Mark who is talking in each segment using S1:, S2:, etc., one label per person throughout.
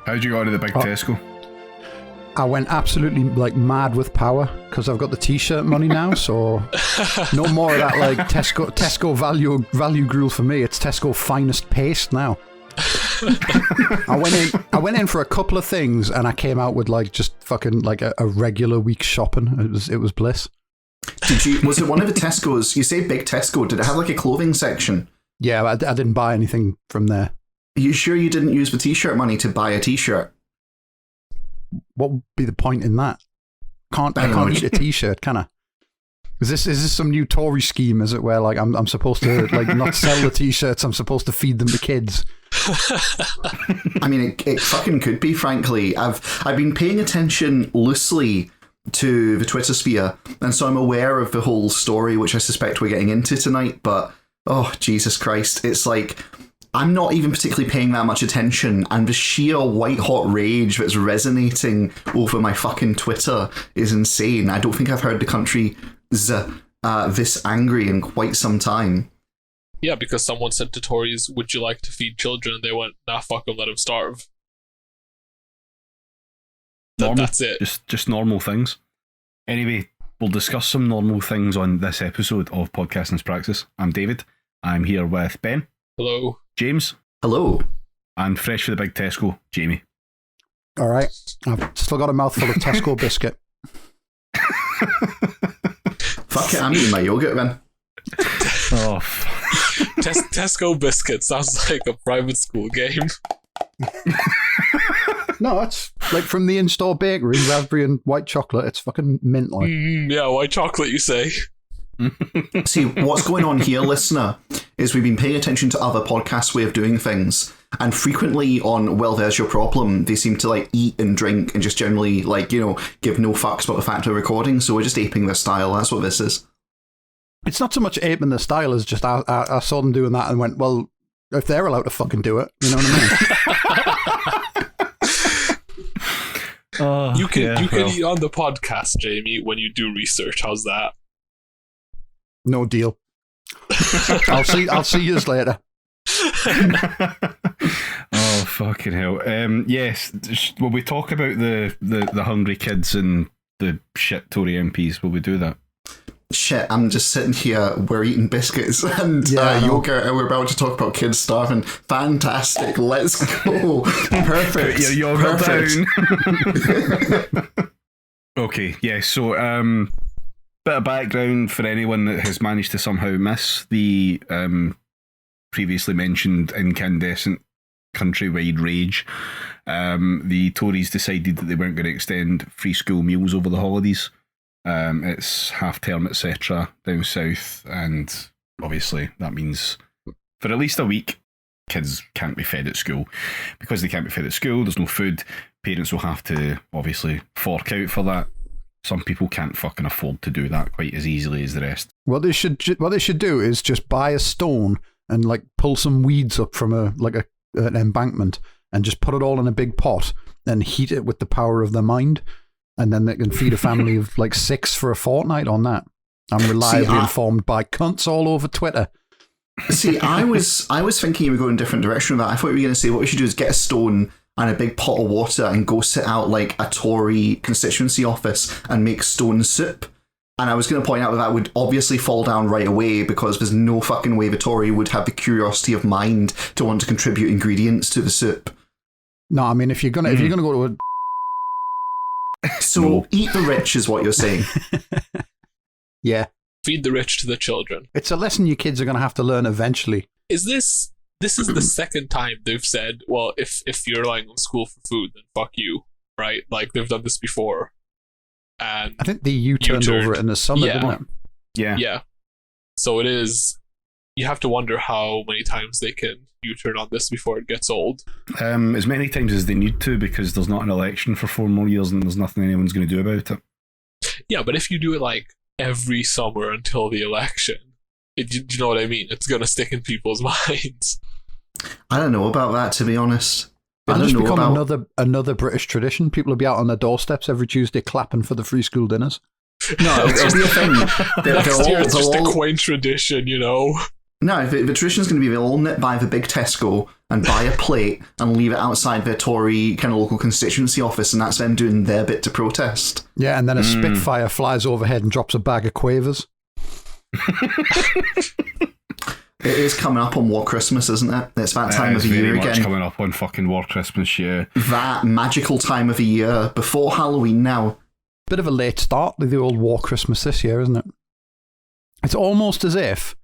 S1: How'd you go to the big Tesco?
S2: I went absolutely like mad with power because I've got the t-shirt money now, so no more of that like Tesco value gruel for me. It's Tesco finest paste now. I went in for a couple of things and I came out with like just fucking like a regular week's shopping. It was bliss.
S3: Was it one of the Tesco's? You say big Tesco. Did it have like a clothing section?
S2: Yeah, I didn't buy anything from there.
S3: Are you sure you didn't use the t-shirt money to buy a t-shirt?
S2: What would be the point in that? I can't eat a t-shirt, can I? Is this some new Tory scheme? Is it where like I'm supposed to like not sell the t-shirts? I'm supposed to feed them to kids.
S3: I mean, it fucking could be. Frankly, I've been paying attention loosely to the Twitter sphere, and so I'm aware of the whole story, which I suspect we're getting into tonight. But oh Jesus Christ, it's like I'm not even particularly paying that much attention, and the sheer white hot rage that's resonating over my fucking Twitter is insane. I don't think I've heard the country this angry in quite some time.
S4: Yeah, because someone said to Tories, "Would you like to feed children?" And they went, "Nah, fuck them, let them starve." That's it.
S1: Just normal things. Anyway, we'll discuss some normal things on this episode of Podcasting's Praxis. I'm David. I'm here with Ben.
S4: Hello.
S1: James.
S3: Hello.
S1: And fresh for the big Tesco, Jamie.
S2: All right. I've still got a mouthful of Tesco biscuit.
S3: Fuck it, I'm eating my yogurt then.
S1: Oh,
S4: Tesco biscuit sounds like a private school game.
S2: No, it's like from the in-store bakery, raspberry and white chocolate. It's fucking mint like.
S4: Yeah, white chocolate, you say.
S3: See, what's going on here, listener, is we've been paying attention to other podcasts' way of doing things, and frequently on Well, There's Your Problem, they seem to like eat and drink and just generally like, you know, give no fucks about the fact of recording, so we're just aping their style. That's what this is.
S2: It's not so much aping the style as just I saw them doing that and went, well, if they're allowed to fucking do it, you know what I mean?
S4: You can eat on the podcast, Jamie, when you do research. How's that?
S2: No deal. I'll see you later.
S1: Oh, fucking hell. Yes, will we talk about the hungry kids and the shit Tory MPs? Will we do that?
S3: Shit, I'm just sitting here, we're eating biscuits and yogurt, and we're about to talk about kids starving. Fantastic, let's go. Perfect.
S1: Put your yogurt down. Okay, yeah, so bit of background for anyone that has managed to somehow miss the previously mentioned incandescent countrywide rage. The Tories decided that they weren't going to extend free school meals over the holidays. It's half term, etc. down south, and obviously that means for at least a week kids can't be fed at school. Because they can't be fed at school, there's no food. Parents will have to obviously fork out for that. Some people can't fucking afford to do that quite as easily as the rest.
S2: What they should do is just buy a stone and like pull some weeds up from an embankment and just put it all in a big pot and heat it with the power of their mind. And then they can feed a family of like 6 for a fortnight on that. I'm reliably informed by cunts all over Twitter.
S3: See, I was thinking you were going in a different direction with that. I thought you were going to say what we should do is get a stone and a big pot of water and go sit out like a Tory constituency office and make stone soup. And I was going to point out that would obviously fall down right away because there's no fucking way the Tory would have the curiosity of mind to want to contribute ingredients to the soup.
S2: No, I mean if you're gonna go to a
S3: So eat the rich is what you're saying.
S2: Yeah.
S4: Feed the rich to the children.
S2: It's a lesson your kids are going to have to learn eventually.
S4: Is this is the second time they've said, well, if you're relying on school for food, then fuck you, right? Like they've done this before. And
S2: I think the U-turned over it in the summer, didn't it?
S1: Yeah.
S4: Yeah. So it is, you have to wonder how many times they can U-turn on this before it gets old.
S1: As many times as they need to, because there's not an election for 4 more years and there's nothing anyone's going to do about it.
S4: Yeah, but if you do it like every summer until the election, do you know what I mean? It's going to stick in people's minds.
S3: I don't know about that, to be honest.
S2: It'll just become another British tradition. People will be out on their doorsteps every Tuesday clapping for the free school dinners.
S3: No, it'll be a thing.
S4: It's just a quaint tradition, you know?
S3: No, the tradition's going to be they'll all nip by the big Tesco and buy a plate and leave it outside their Tory kind of local constituency office, and that's them doing their bit to protest.
S2: Yeah, and then a Spitfire flies overhead and drops a bag of quavers.
S3: It is coming up on War Christmas, isn't it? It's that time of the year again.
S1: It's coming up on fucking War Christmas, yeah.
S3: That magical time of the year before Halloween now.
S2: Bit of a late start with the old War Christmas this year, isn't it? It's almost as if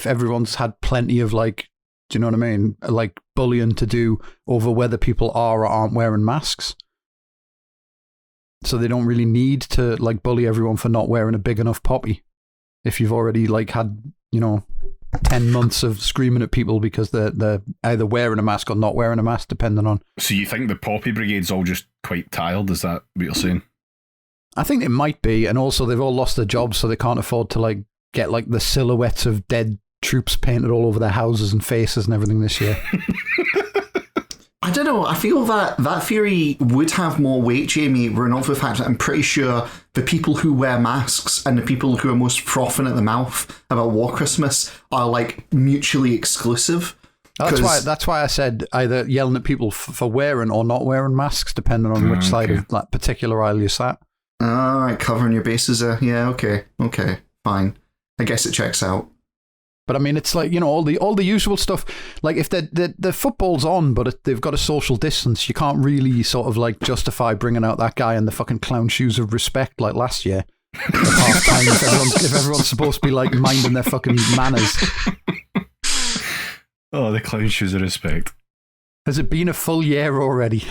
S2: everyone's had plenty of, like, do you know what I mean? Like, bullying to do over whether people are or aren't wearing masks. So they don't really need to, like, bully everyone for not wearing a big enough poppy. If you've already, like, had, 10 months of screaming at people because they're either wearing a mask or not wearing a mask, depending on...
S1: So you think the poppy brigade's all just quite tired? Is that what you're saying?
S2: I think it might be, and also they've all lost their jobs, so they can't afford to, like, get, like, the silhouettes of dead troops painted all over their houses and faces and everything this year.
S3: I don't know. I feel that theory would have more weight, Jamie, were not for the fact that I'm pretty sure the people who wear masks and the people who are most frothing at the mouth about War Christmas are, like, mutually exclusive.
S2: That's why I said either yelling at people for wearing or not wearing masks, depending on which side of that particular aisle you sat.
S3: All right, covering your bases there. Yeah, okay, fine. I guess it checks out.
S2: But I mean, it's like, all the usual stuff. Like, if the football's on, but they've got a social distance, you can't really sort of, like, justify bringing out that guy in the fucking clown shoes of respect like last year. At half time, if everyone's supposed to be, like, minding their fucking manners.
S1: Oh, the clown shoes of respect.
S2: Has it been a full year already?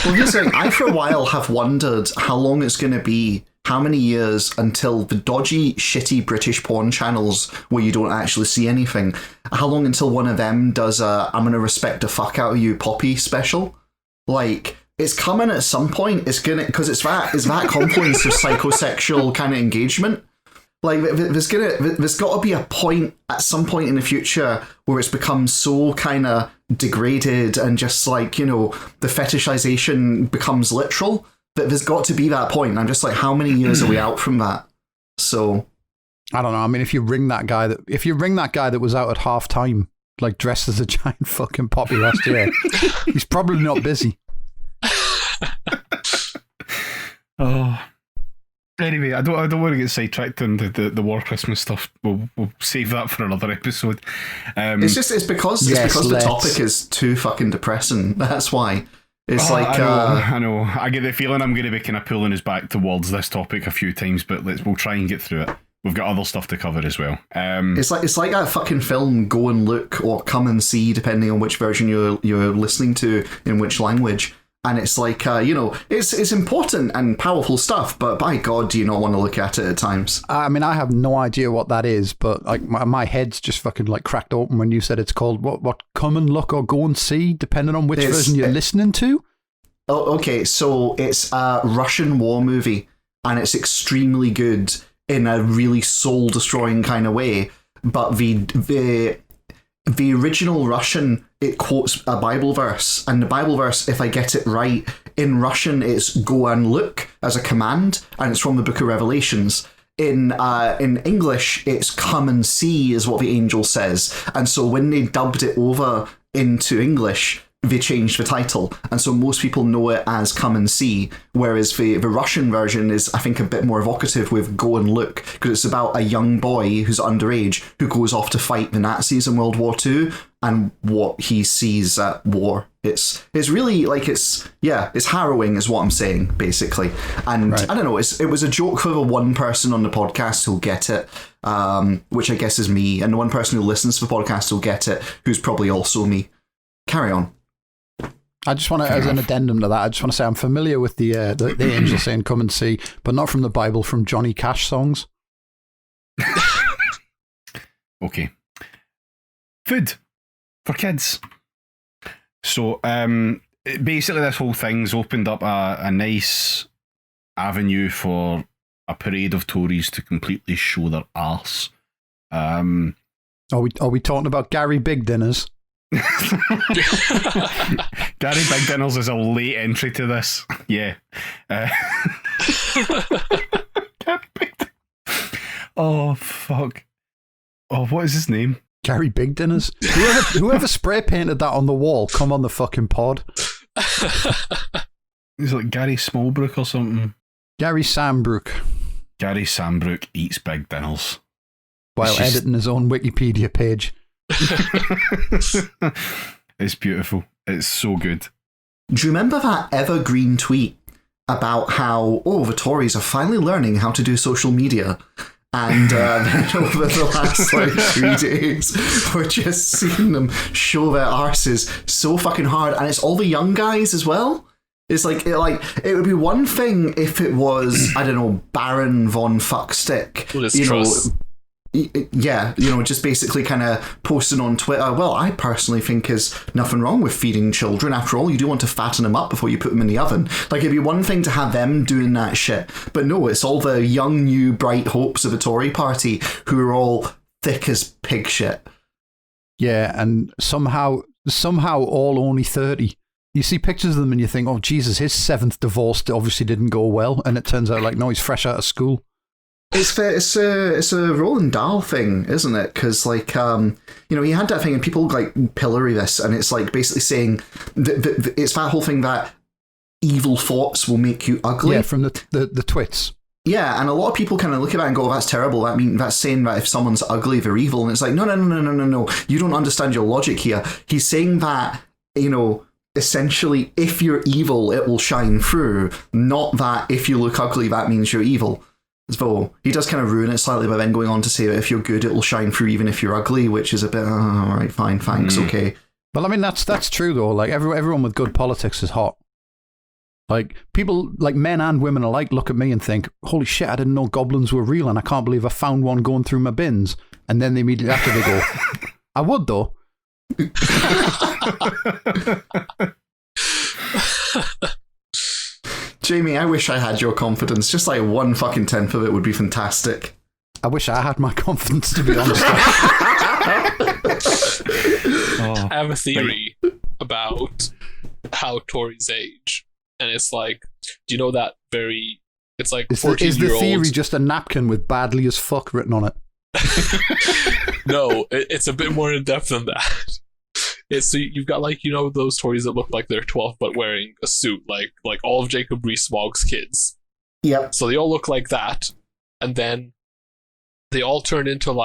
S3: Well, here's the thing. I, for a while, have wondered how long it's going to be, how many years until the dodgy, shitty British porn channels where you don't actually see anything, how long until one of them does a I'm going to respect the fuck out of you Poppy special? Like, it's coming at some point. It's going to, because it's that confluence of psychosexual kind of engagement. Like, there's got to be a point at some point in the future where it's become so kind of degraded and just like, the fetishization becomes literal, that there's got to be that point. And I'm just like, how many years are we out from that? So
S2: I don't know. I mean, if you ring that guy that was out at half time, like dressed as a giant fucking poppy last year, he's probably not busy.
S1: Oh. Anyway, I don't want to get sidetracked on the War Christmas stuff. We'll save that for another episode.
S3: It's because the topic is too fucking depressing. That's why. It's
S1: I know. I get the feeling I'm going to be kind of pulling us back towards this topic a few times, but we'll try and get through it. We've got other stuff to cover as well.
S3: It's like that fucking film Go and Look or Come and See, depending on which version you're listening to in which language. And it's like, it's important and powerful stuff, but by God, do you not want to look at it at times?
S2: I mean, I have no idea what that is, but like my head's just fucking like cracked open when you said it's called what? Come and Look or Go and See, depending on which version you're listening to?
S3: Oh, okay. So it's a Russian war movie, and it's extremely good in a really soul-destroying kind of way. But the original Russian, it quotes a Bible verse, and the Bible verse, if I get it right, in Russian it's go and look as a command, and it's from the book of Revelations. In English, it's come and see is what the angel says. And so when they dubbed it over into English, they changed the title. And so most people know it as Come and See, whereas the Russian version is, I think, a bit more evocative with Go and Look, because it's about a young boy who's underage who goes off to fight the Nazis in World War II and what he sees at war. It's really like, it's harrowing is what I'm saying, basically. And right. I don't know, it was a joke for the one person on the podcast who'll get it, which I guess is me, and the one person who listens to the podcast who'll get it, who's probably also me. Carry on.
S2: I just want to, as an addendum to that, I just want to say I'm familiar with the angel saying "come and see," but not from the Bible, from Johnny Cash songs.
S1: Okay. Food for kids. So basically this whole thing's opened up a nice avenue for a parade of Tories to completely show their arse.
S2: Are we talking about Gary Big Dinners?
S1: Gary Big Dinners is a late entry to this. Yeah. Oh, fuck. Oh, what is his name?
S2: Gary Big Dinners. Whoever spray painted that on the wall, come on the fucking pod.
S1: He's like Gary Smallbrook or something.
S2: Gary Sambrook.
S1: Gary Sambrook eats big dinners.
S2: While editing his own Wikipedia page.
S1: It's beautiful. It's so good.
S3: Do you remember that evergreen tweet about how, the Tories are finally learning how to do social media? And then over the last 3 days, we're just seeing them show their arses so fucking hard. And it's all the young guys as well. It's it would be one thing if it was, I don't know, Baron von Fuckstick. Just basically kind of posting on Twitter, well, I personally think there's nothing wrong with feeding children. After all, you do want to fatten them up before you put them in the oven. It'd be one thing to have them doing that shit. But no, it's all the young, new, bright hopes of the Tory party who are all thick as pig shit.
S2: Yeah, and somehow all only 30. You see pictures of them and you think, oh, Jesus, his 7th divorce obviously didn't go well. And it turns out, no, he's fresh out of school.
S3: It's a Roland Dahl thing, isn't it? Because he had that thing, and people pillory this, and it's basically saying that it's that whole thing that evil thoughts will make you ugly.
S2: Yeah, from the twits.
S3: Yeah, and a lot of people kind of look at that and go, oh, that's terrible. That's saying that if someone's ugly, they're evil. And it's no. You don't understand your logic here. He's saying that, essentially, if you're evil, it will shine through. Not that if you look ugly, that means you're evil. So he does kind of ruin it slightly by then going on to say that if you're good, it will shine through even if you're ugly, which is a bit, all right, fine, thanks, okay.
S2: Well, I mean, that's true, though. Everyone with good politics is hot. People, men and women alike, look at me and think, holy shit, I didn't know goblins were real, and I can't believe I found one going through my bins. And then they immediately after they go, I would, though.
S3: Jamie, I wish I had your confidence. Just 1 fucking tenth of it would be fantastic.
S2: I wish I had my confidence, to be honest.
S4: I have a theory about how Tories age. And it's do you know that very... It's 14-year-old...
S2: Is the theory just a napkin with badly as fuck written on it?
S4: No, it's a bit more in-depth than that. So you've got those Tories that look like they're 12 but wearing a suit, like all of Jacob Rees-Mogg's kids.
S3: Yep.
S4: So they all look like that, and then they all turn into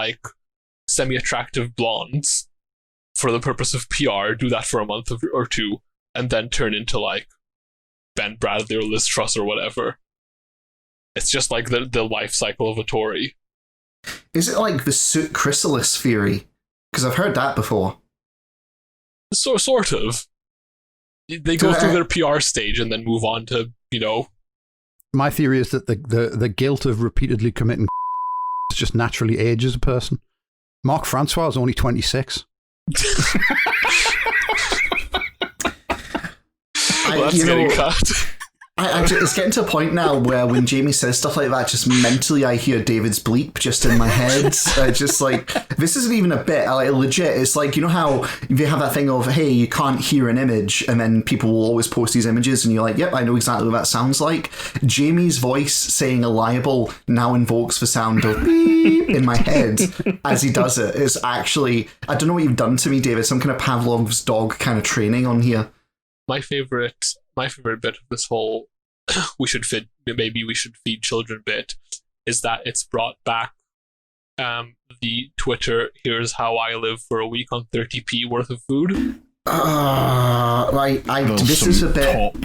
S4: semi-attractive blondes for the purpose of PR. Do that for a month or two, and then turn into Ben Bradley or Liz Truss or whatever. It's just the life cycle of a Tory.
S3: Is it the suit chrysalis theory? Because I've heard that before. Sort of. They go through their PR stage and then move on to,
S2: My theory is that the guilt of repeatedly committing just naturally ages a person. Mark Francois is only 26.
S4: That's getting cut.
S3: It's getting to a point now where when Jamie says stuff like that, just mentally I hear David's bleep just in my head. This isn't even a bit, legit. It's how you have that thing of, hey, you can't hear an image, and then people will always post these images, and you're like, yep, I know exactly what that sounds like. Jamie's voice saying a libel now invokes the sound of beep in my head as he does it. It's actually, I don't know what you've done to me, David, some kind of Pavlov's dog kind of training on here.
S4: My favorite bit of this whole maybe we should feed children bit is that it's brought back the Twitter, here's how I live for a week on 30p worth of food.
S3: This is a bit
S1: top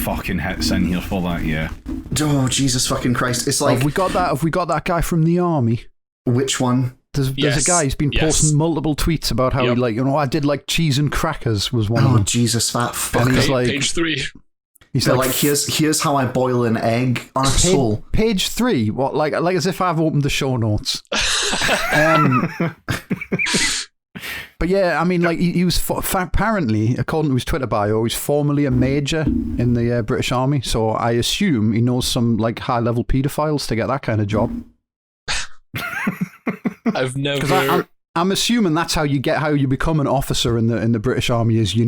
S1: fucking hits in here for that, yeah.
S3: Oh, Jesus fucking Christ. It's
S2: Have we got that guy from the army?
S3: Which one?
S2: There's a guy who's been posting multiple tweets about how I did cheese and crackers was one of them.
S3: Oh, Jesus, that fucker.
S2: And he's
S4: page 3.
S3: He's here's how I boil an egg. Arsehole.
S2: Page 3? What, like as if I've opened the show notes. But yeah, I mean, he was apparently, according to his Twitter bio, he's formerly a major in the British Army. So I assume he knows some high-level paedophiles to get that kind of job.
S4: I've never.
S2: I'm assuming that's how you become an officer in the British Army is the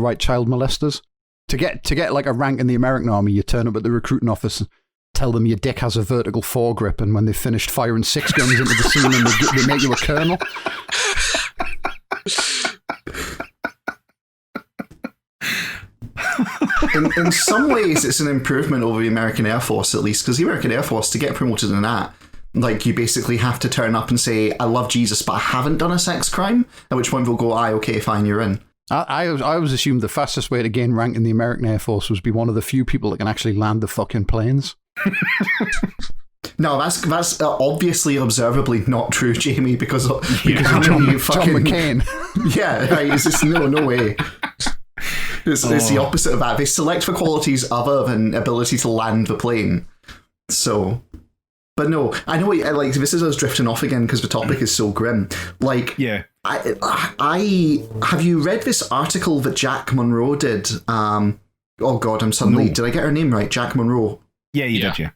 S2: right child molesters. To get a rank in the American Army, you turn up at the recruiting office tell them your dick has a vertical foregrip, and when they've finished firing 6 guns into the ceiling, they make you a colonel.
S3: In some ways, it's an improvement over the American Air Force, at least, because the American Air Force, to get promoted in that, like, you basically have to turn up and say, I love Jesus, but I haven't done a sex crime, at which point they'll go, aye, okay, fine, you're in.
S2: I always assumed the fastest way to gain rank in the American Air Force was be one of the few people that can actually land the fucking planes.
S3: No, that's obviously, observably not true, Jamie, because
S2: John McCain.
S3: Yeah, right, it's just no way. It's the opposite of that. They select for qualities other than ability to land the plane. So, but no, I know. Like, this is us drifting off again because the topic is so grim. Like,
S1: yeah,
S3: I have you read this article that Jack Monroe did? Oh God, did I get her name right? Jack Monroe.
S1: Yeah, you did. Yeah.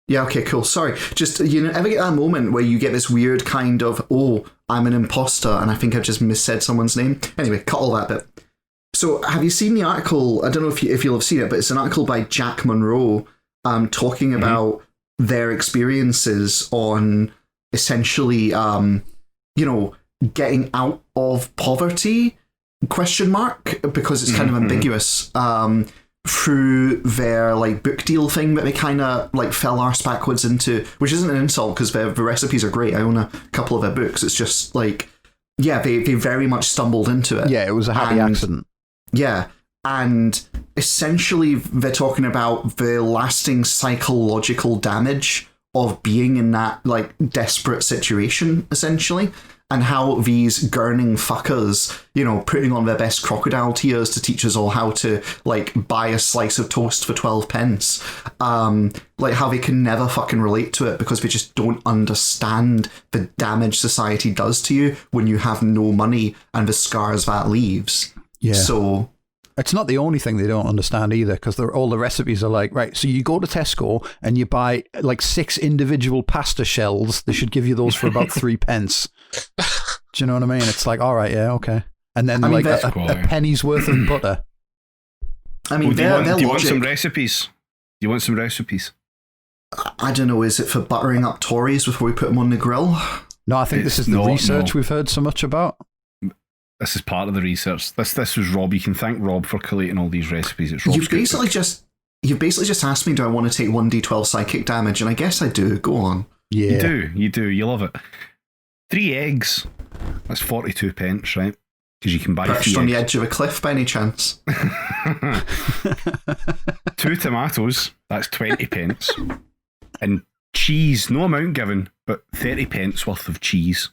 S3: Yeah, okay, cool. Sorry. Just, ever get that moment where you get this weird kind of, oh, I'm an imposter and I think I've just missaid someone's name? Anyway, cut all that bit. So, have you seen the article? I don't know if you'll have seen it, but it's an article by Jack Monroe talking about their experiences on essentially, getting out of poverty, ? Because it's kind of ambiguous. Through their like book deal thing that they kind of like fell arse backwards into, which isn't an insult because the recipes are great. I own a couple of their books. It's just like, yeah, they very much stumbled into it.
S2: Yeah, it was a happy accident.
S3: Yeah, and essentially they're talking about the lasting psychological damage of being in that like desperate situation, essentially. And how these gurning fuckers, putting on their best crocodile tears to teach us all how to, like, buy a slice of toast for 12 pence. Like, how they can never fucking relate to it because they just don't understand the damage society does to you when you have no money and the scars that leaves.
S2: Yeah.
S3: So...
S2: It's not the only thing they don't understand either, because all the recipes are like, right, so you go to Tesco and you buy like 6 individual pasta shells. They should give you those for about 3 pence. Do you know what I mean? It's like, all right, yeah, okay. And then a penny's worth of butter.
S3: I mean,
S1: do you want some recipes? Do you want some recipes?
S3: I don't know, is it for buttering up Tories before we put them on the grill?
S2: No, I think this is the research we've heard so much about.
S1: This is part of the research. This was Rob. You can thank Rob for collating all these recipes. It's Rob's
S3: You've basically just asked me, do I want to take 1d12 psychic damage? And I guess I do. Go on.
S2: Yeah.
S1: You do. You love it. 3 eggs. That's 42 pence, right? Because you can buy
S3: Perched on the edge of a cliff by any chance.
S1: 2 tomatoes. That's 20 pence. And cheese, no amount given, but 30 pence worth of cheese.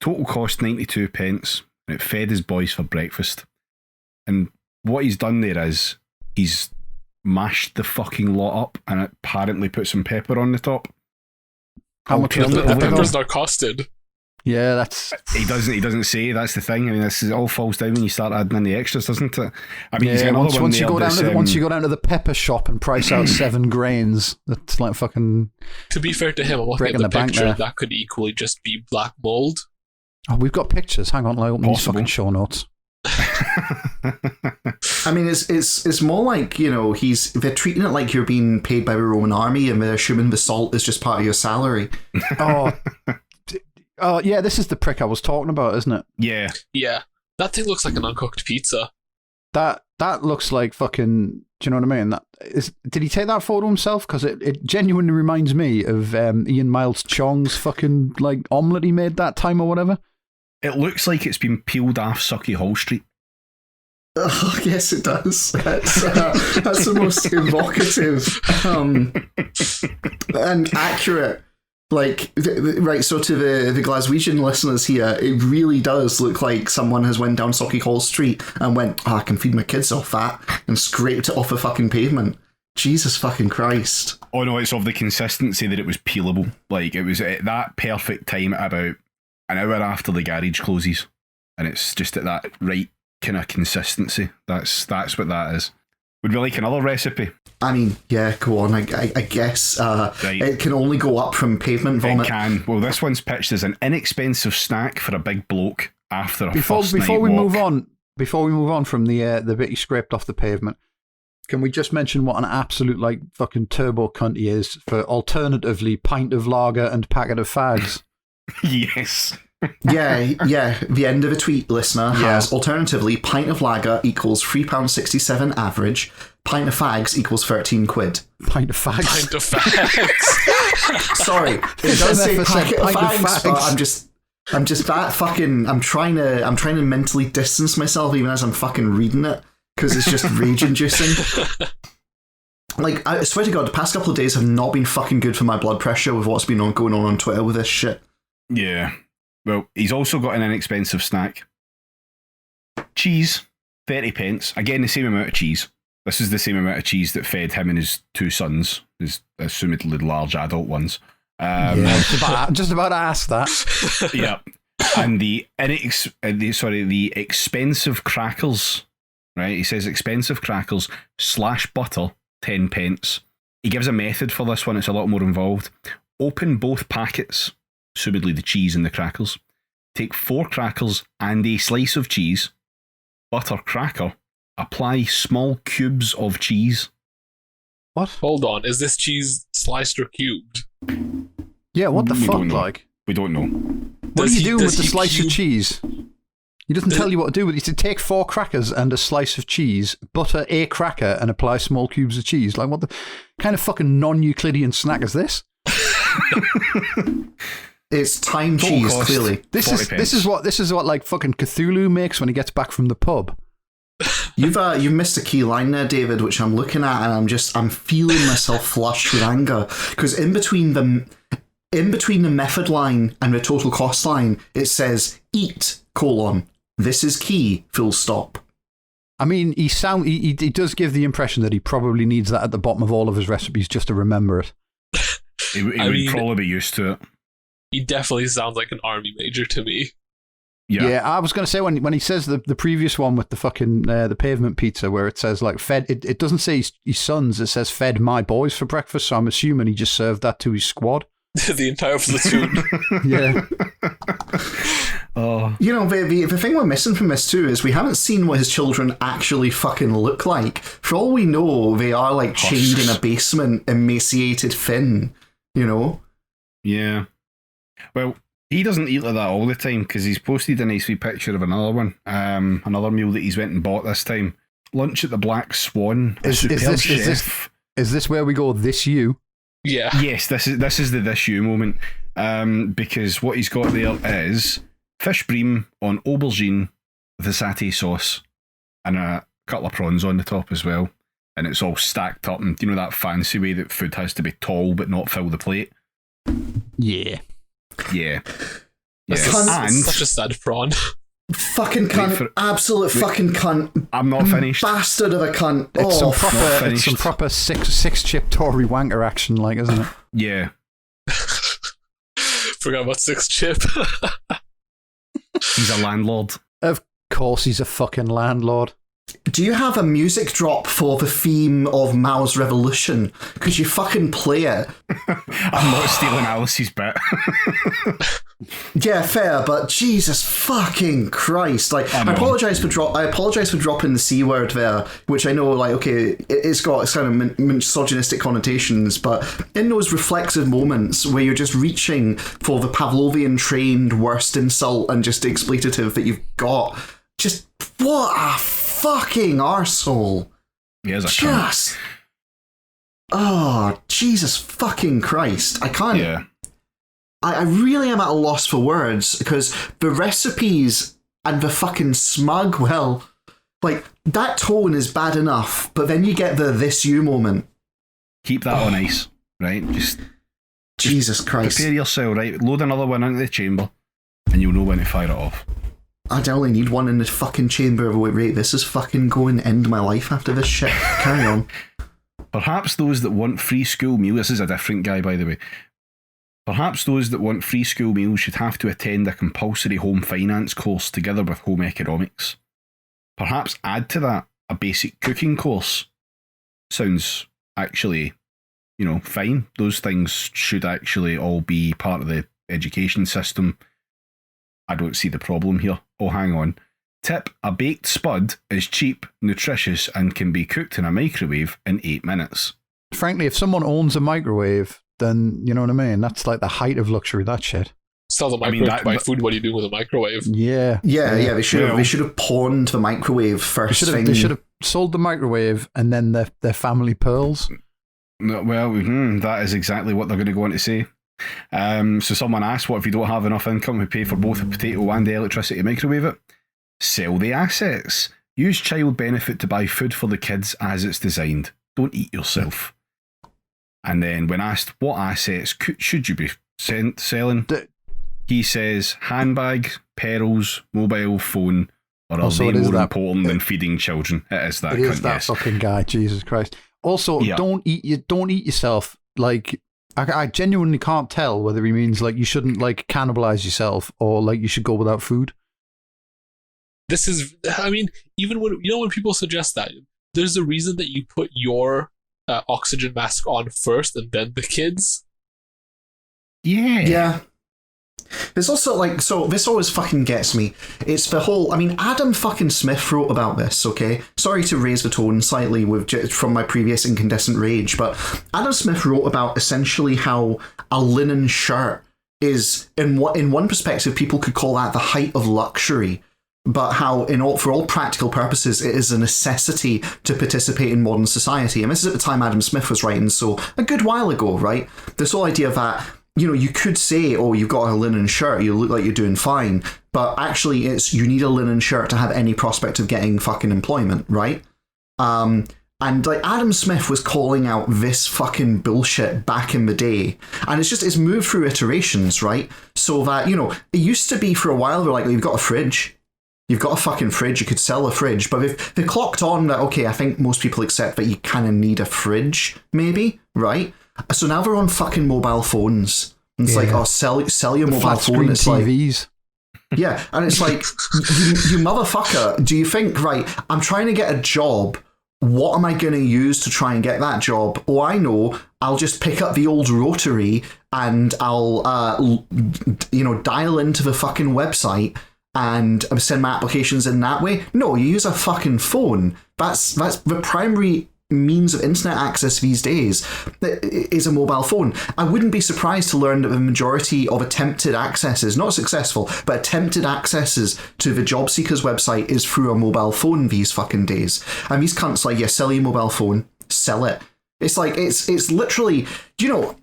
S1: Total cost 92 pence. And it fed his boys for breakfast. And what he's done there is he's mashed the fucking lot up and apparently put some pepper on the top.
S2: How much
S4: the pepper's not costed?
S2: Yeah, that's...
S1: He doesn't say. That's the thing. I mean, it all falls down when you start adding in the extras, doesn't it? I mean,
S2: yeah, once you go down to the pepper shop and price out 7 grains, that's like fucking...
S4: To be fair to him, I'm looking at the picture, that could equally just be black mold.
S2: Oh, we've got pictures. Hang on, I'll open these fucking show notes.
S3: I mean, it's more like, they're treating it like you're being paid by the Roman army and they're assuming the salt is just part of your salary.
S2: Oh, yeah, this is the prick I was talking about, isn't it?
S1: Yeah.
S4: Yeah. That thing looks like an uncooked pizza.
S2: That looks like fucking... Do you know what I mean? Did he take that photo himself? Because it genuinely reminds me of Ian Miles Chong's fucking, like, omelette he made that time or whatever.
S1: It looks like it's been peeled off Sucky Hall Street.
S3: Oh, yes, it does. That's the most evocative and accurate. Like, right, so to the Glaswegian listeners here, it really does look like someone has went down Socky Hall Street and went, I can feed my kids off that, and scraped it off the fucking pavement. Jesus fucking Christ.
S1: Oh no, it's of the consistency that it was peelable. Like, it was at that perfect time at about an hour after the garage closes. And it's just at that right kind of consistency. That's what that is. Would we like another recipe?
S3: I mean, yeah, go on. I guess
S1: right.
S3: It can only go up from pavement vomit.
S1: It can. Well, this one's pitched as an inexpensive snack for a big bloke after a first night
S2: before we
S1: walk.
S2: move on. Before we move on from the bit you scraped off the pavement, Can we just mention what an absolute, like, fucking turbo cunt he is for alternatively pint of lager and packet of fags?
S1: Yes.
S3: Yeah. The end of a tweet listener has alternatively pint of lager equals £3.67 average, pint of fags equals 13 quid.
S2: Pint of fags?
S4: Pint of fags.
S3: Sorry, it does say packet of fags, but I'm just that fucking. I'm trying to mentally distance myself even as I'm fucking reading it because it's just rage inducing. Like, I swear to God, the past couple of days have not been fucking good for my blood pressure with what's been going on Twitter with this shit.
S1: Yeah. Well, he's also got an inexpensive snack. Cheese, 30 pence. Again, the same amount of cheese. This is the same amount of cheese that fed him and his two sons, his assumedly large adult ones.
S2: Just about to ask that.
S1: Yeah. And the expensive crackers, right? He says expensive crackers / butter, 10 pence. He gives a method for this one. It's a lot more involved. Open both packets, assumedly the cheese and the crackers. Take 4 crackers and a slice of cheese. Butter cracker. Apply small cubes of cheese.
S2: What?
S4: Hold on, is this cheese sliced or cubed?
S2: Yeah, what the
S1: We
S2: fuck,
S1: don't know.
S2: like?
S1: We don't know.
S2: What do you do with the slice of cheese? He doesn't tell you what to do with it. He said take 4 crackers and a slice of cheese, butter a cracker, and apply small cubes of cheese. Like, what the kind of fucking non-Euclidean snack is this?
S3: It's time
S1: Total
S3: cheese,
S1: cost.
S3: clearly.
S2: This is what like fucking Cthulhu makes when he gets back from the pub.
S3: You've missed a key line there, David, which I'm looking at, and I'm feeling myself flushed with anger because in between the method line and the total cost line, it says eat : this is key, full stop.
S2: I mean, he does give the impression that he probably needs that at the bottom of all of his recipes just to remember it.
S1: He would probably be used to it.
S4: He definitely sounds like an army major to me.
S2: Yeah, I was going to say when he says the previous one with the fucking the pavement pizza where it says like fed, it doesn't say his sons, it says fed my boys for breakfast, so I'm assuming he just served that to his squad.
S4: The entire platoon.
S2: Yeah.
S1: Oh.
S3: You know, the thing we're missing from this too is we haven't seen what his children actually fucking look like. For all we know, they are like chained in a basement, emaciated, thin, you know?
S1: Yeah. Well, he doesn't eat like that all the time because he's posted a nice wee picture of another one, another meal that he's went and bought this time. Lunch at the Black Swan.
S2: Is this where we go, this you?
S4: Yeah.
S1: Yes, this is the this you moment. Because what he's got there is fish bream on aubergine with a satay sauce and a couple of prawns on the top as well. And it's all stacked up in, you know, that fancy way that food has to be tall but not fill the plate.
S2: Yeah.
S1: Yeah.
S4: That's such a sad prawn.
S3: Fucking cunt. Absolute fucking cunt.
S1: I'm not finished.
S3: Bastard of a cunt.
S2: It's
S3: Oh,
S2: some proper six chip Tory wanker action, like, isn't it?
S1: Yeah.
S4: Forgot about 6 chip.
S1: He's a landlord.
S2: Of course he's a fucking landlord.
S3: do you have a music drop for the theme of Mao's Revolution? Could you fucking play it?
S1: I'm not stealing Alice's bit.
S3: Yeah, fair, but Jesus fucking Christ! Like, I apologize for dropping the C word there, which I know, like, okay, it's got kind of misogynistic connotations, but in those reflexive moments where you're just reaching for the Pavlovian trained worst insult and just expletive that you've got, just what a fucking arsehole!
S1: Yeah,
S3: just. Oh, Jesus fucking Christ! I can't.
S1: Yeah.
S3: I really am at a loss for words because the recipes and the fucking smug, well, like, that tone is bad enough, but then you get the this you moment.
S1: Keep that on ice, right? Just
S3: Jesus Christ.
S1: Prepare yourself, right? Load another one into the chamber and you'll know when to fire it off.
S3: I only need one in the fucking chamber. Wait, this is fucking going to end my life after this shit. Carry on.
S1: Perhaps those that want free school meals, this is a different guy, by the way. Perhaps those that want free school meals should have to attend a compulsory home finance course together with home economics. Perhaps add to that a basic cooking course. Sounds actually, fine. Those things should actually all be part of the education system. I don't see the problem here. Oh, hang on. Tip: a baked spud is cheap, nutritious, and can be cooked in a microwave in 8 minutes.
S2: Frankly, if someone owns a microwave, then you know what I mean. That's like the height of luxury. That shit.
S4: Sell the microwave to buy food. What are you doing with a microwave?
S2: Yeah.
S3: They should have pawned the microwave first.
S2: They should have sold the microwave and then their family pearls.
S1: No, well, that is exactly what they're going to go on to say. So someone asked, what if you don't have enough income to pay for both the potato and the electricity to microwave it? Sell the assets. Use child benefit to buy food for the kids as it's designed. Don't eat yourself. And then when asked what assets should you be selling, he says handbag, pearls, mobile phone, or are they more important than feeding children? It is that.
S2: It is that fucking guy. Jesus Christ. Also, don't eat yourself. Like, I genuinely can't tell whether he means like you shouldn't like cannibalize yourself or like you should go without food.
S4: This is, I mean, even when people suggest that, there's a reason that you put your oxygen mask on first and then the kids.
S3: Yeah. There's also so this always fucking gets me. It's the whole, Adam fucking Smith wrote about this, okay? Sorry to raise the tone slightly from my previous incandescent rage, but Adam Smith wrote about essentially how a linen shirt is, in one perspective, people could call that the height of luxury, but how for all practical purposes, it is a necessity to participate in modern society. And this is at the time Adam Smith was writing, so a good while ago, right? This whole idea that, you could say, oh, you've got a linen shirt, you look like you're doing fine, but actually you need a linen shirt to have any prospect of getting fucking employment, right? And Adam Smith was calling out this fucking bullshit back in the day, and it's moved through iterations, right? So that, it used to be for a while, they're like, you've got a fridge. You've got a fucking fridge, you could sell a fridge, but they clocked on that, okay, I think most people accept that you kind of need a fridge, maybe, right? So now they're on fucking mobile phones. And it's like, oh, sell your mobile phone. It's
S2: TVs.
S3: Like, yeah, and it's like, you motherfucker, do you think, right, I'm trying to get a job, what am I going to use to try and get that job? Oh, I know, I'll just pick up the old rotary and I'll, dial into the fucking website and send my applications in that way. No, you use a fucking phone. That's the primary means of internet access these days is a mobile phone. I wouldn't be surprised to learn that the majority of attempted accesses, not successful, but attempted accesses to the job seekers website is through a mobile phone these fucking days. And these cunts like, yeah, sell your mobile phone, sell it. It's like, it's literally,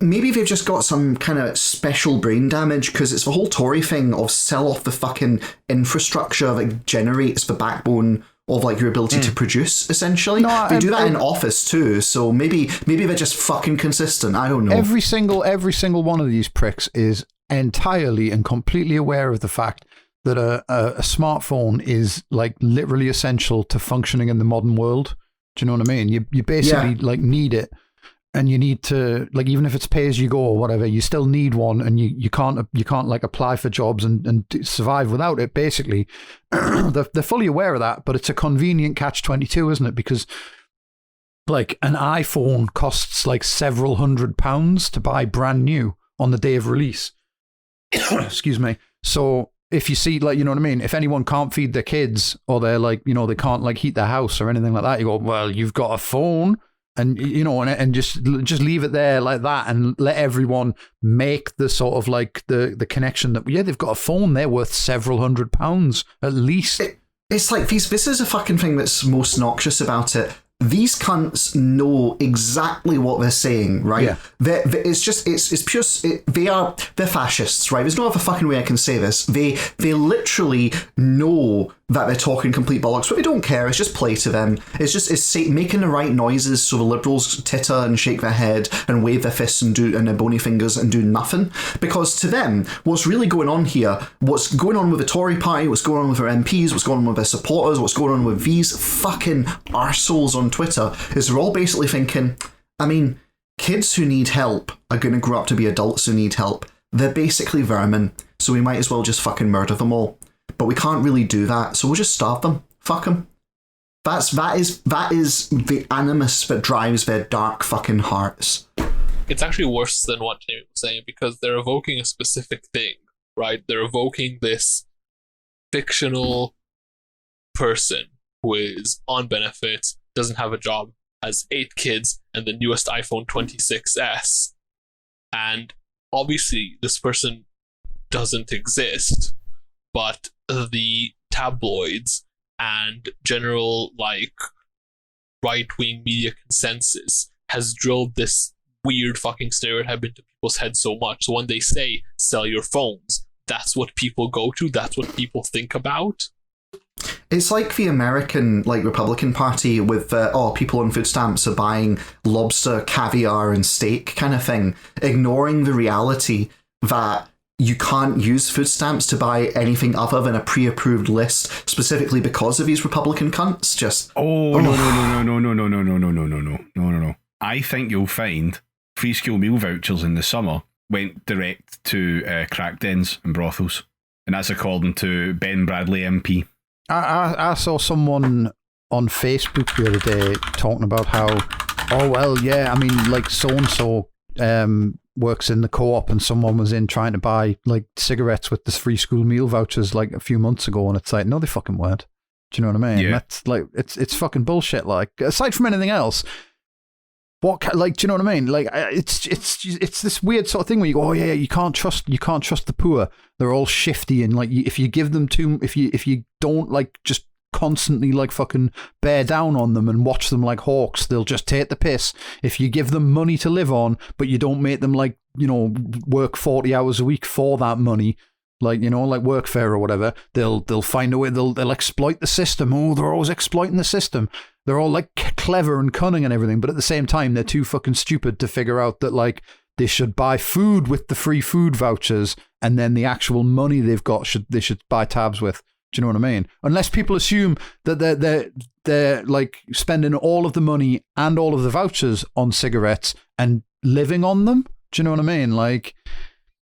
S3: maybe they've just got some kind of special brain damage because it's the whole Tory thing of sell off the fucking infrastructure that generates the backbone of like your ability to produce, essentially. No, they do that in Office too, so maybe they're just fucking consistent. I don't know.
S2: Every single one of these pricks is entirely and completely aware of the fact that a smartphone is like literally essential to functioning in the modern world. Do you know what I mean? You basically like need it, and you need to, like, even if it's pay as you go or whatever, you still need one, and you can't like apply for jobs and survive without it. Basically, they're fully aware of that, but it's a convenient catch-22, isn't it? Because like an iPhone costs like several £100s to buy brand new on the day of release. Excuse me. So if you see, like, you know what I mean? If anyone can't feed their kids, or they're like, they can't like heat their house or anything like that, you go, well, you've got a phone. And, and just leave it there like that and let everyone make the sort of like the connection that, yeah, they've got a phone, they're worth several £100s at least.
S3: It's like, this is a fucking thing that's most noxious about it. These cunts know exactly what they're saying, right?
S2: Yeah.
S3: It's pure. They're fascists, right? There's no other fucking way I can say this. They literally know that they're talking complete bollocks, but they don't care. It's just play to them. It's making the right noises so the liberals titter and shake their head and wave their fists and their bony fingers and do nothing. Because to them, what's really going on here, what's going on with the Tory party, what's going on with their MPs, what's going on with their supporters, what's going on with these fucking arseholes on Twitter, is they're all basically thinking, kids who need help are going to grow up to be adults who need help. They're basically vermin, so we might as well just fucking murder them all. But we can't really do that, so we'll just starve them. Fuck them. That is the animus that drives their dark fucking hearts.
S4: It's actually worse than what Jamie was saying, because they're evoking a specific thing, right? They're evoking this fictional person who is on benefits, doesn't have a job, has 8 kids, and the newest iPhone 26s. And obviously, this person doesn't exist, but the tabloids and general, like, right-wing media consensus has drilled this weird fucking stereotype into people's heads so much. So when they say, sell your phones, that's what people go to, that's what people think about.
S3: It's like the American, like, Republican Party with people on food stamps are buying lobster, caviar, and steak kind of thing, ignoring the reality that you can't use food stamps to buy anything other than a pre-approved list, specifically because of these Republican cunts.
S1: No. I think you'll find free school meal vouchers in the summer went direct to crack dens and brothels, and that's according to Ben Bradley MP.
S2: I saw someone on Facebook the other day talking about how, like so-and-so works in the co-op, and someone was in trying to buy like cigarettes with the free school meal vouchers like a few months ago, and it's like, no, they fucking weren't. Do you know what I mean?
S1: Yeah.
S2: That's like, it's fucking bullshit. Like, aside from anything else, do you know what I mean? Like, it's this weird sort of thing where you go, oh yeah, you can't trust the poor. They're all shifty, and like, if you give them if you don't like just constantly like fucking bear down on them and watch them like hawks, they'll just take the piss. If you give them money to live on, but you don't make them like, you know, work 40 hours a week for that money, like, you know, like workfare or whatever, they'll find a way. They'll exploit the system. Oh, they're always exploiting the system. They're all like clever and cunning and everything, but at the same time, they're too fucking stupid to figure out that like they should buy food with the free food vouchers, and then the actual money they've got they should buy tabs with. Do you know what I mean? Unless people assume that they're like spending all of the money and all of the vouchers on cigarettes and living on them. Do you know what I mean? Like,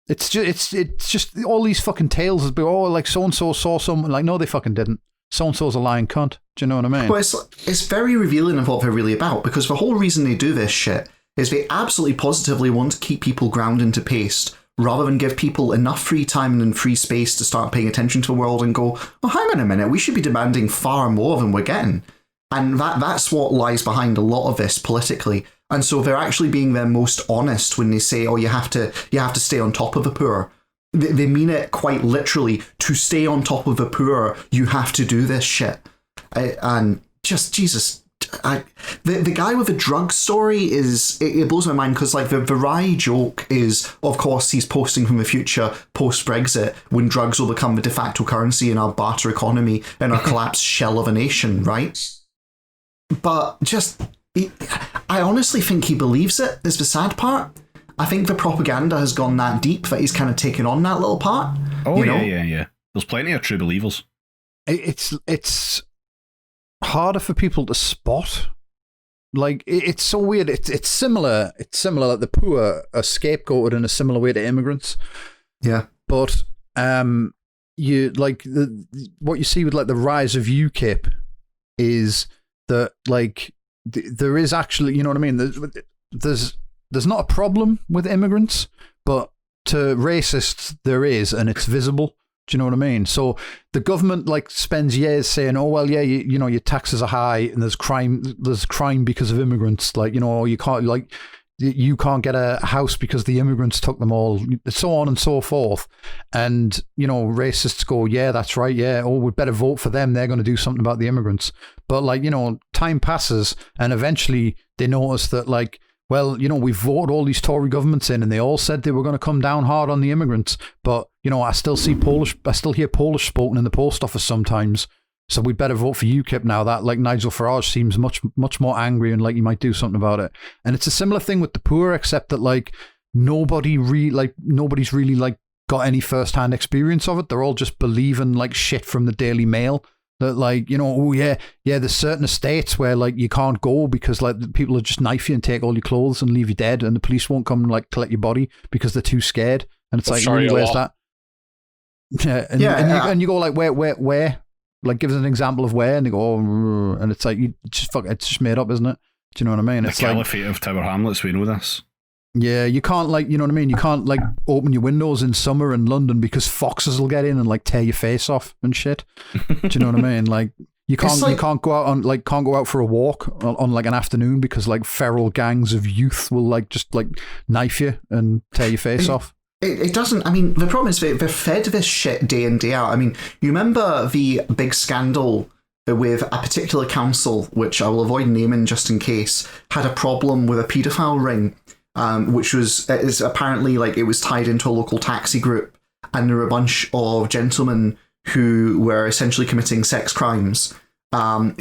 S2: it's just all these fucking tales of, oh, like so and so saw someone, like, no, they fucking didn't. So and so's a lying cunt. Do you know what I mean?
S3: Well, it's very revealing of what they're really about, because the whole reason they do this shit is they absolutely positively want to keep people ground into paste, rather than give people enough free time and free space to start paying attention to the world and go, well, hang on a minute, we should be demanding far more than we're getting. And that's what lies behind a lot of this politically. And so they're actually being their most honest when they say, oh, you have to stay on top of the poor. They mean it quite literally. To stay on top of the poor, you have to do this shit. And just, Jesus, the guy with the drug story it blows my mind, because like the wry joke is, of course, he's posting from the future post-Brexit, when drugs will become the de facto currency in our barter economy and our collapsed shell of a nation, right? But just, I honestly think he believes it, is the sad part. I think the propaganda has gone that deep that he's kind of taken on that little part.
S1: Oh, yeah. There's plenty of true believers.
S2: It's harder for people to spot. Like, it's so weird. It's similar. It's similar. Like, the poor are scapegoated in a similar way to immigrants.
S3: Yeah.
S2: But you like what you see with like the rise of UKIP is that like there is actually, you know what I mean? There's not a problem with immigrants, but to racists there is, and it's visible. Do you know what I mean? So the government like spends years saying, oh, well, yeah, you know, your taxes are high and there's crime because of immigrants. Like, you know, you can't get a house because the immigrants took them all, so on and so forth. And, you know, racists go, yeah, that's right. Yeah. Oh, we'd better vote for them. They're going to do something about the immigrants. But like, you know, time passes and eventually they notice that like, well, you know, we voted all these Tory governments in and they all said they were going to come down hard on the immigrants. But, you know, I still hear Polish spoken in the post office sometimes. So we'd better vote for UKIP now that like Nigel Farage seems much more angry and like he might do something about it. And it's a similar thing with the poor, except that like nobody's really like got any first-hand experience of it. They're all just believing like shit from the Daily Mail. That like, you know, oh yeah, there's certain estates where like you can't go because like the people will just knife you and take all your clothes and leave you dead, and the police won't come and like collect your body because they're too scared. And it's like, where's that? Yeah, and you go like, where? Like, give us an example of where, and they go, oh, and it's like, it's just made up, isn't it? Do you know what I mean?
S1: The
S2: it's
S1: Caliphate of Tower Hamlets, we know this.
S2: Yeah, you can't like, you know what I mean? You can't like open your windows in summer in London because foxes will get in and like tear your face off and shit. Do you know what I mean? Like, You can't
S3: like-
S2: you can't go out on can't go out for a walk on like an afternoon because like feral gangs of youth will like just like knife you and tear your face off.
S3: It doesn't. I mean, the problem is they're fed this shit day in, day out. I mean, you remember the big scandal with a particular council, which I will avoid naming just in case, had a problem with a paedophile ring, which is apparently like it was tied into a local taxi group, and there were a bunch of gentlemen who were essentially committing sex crimes,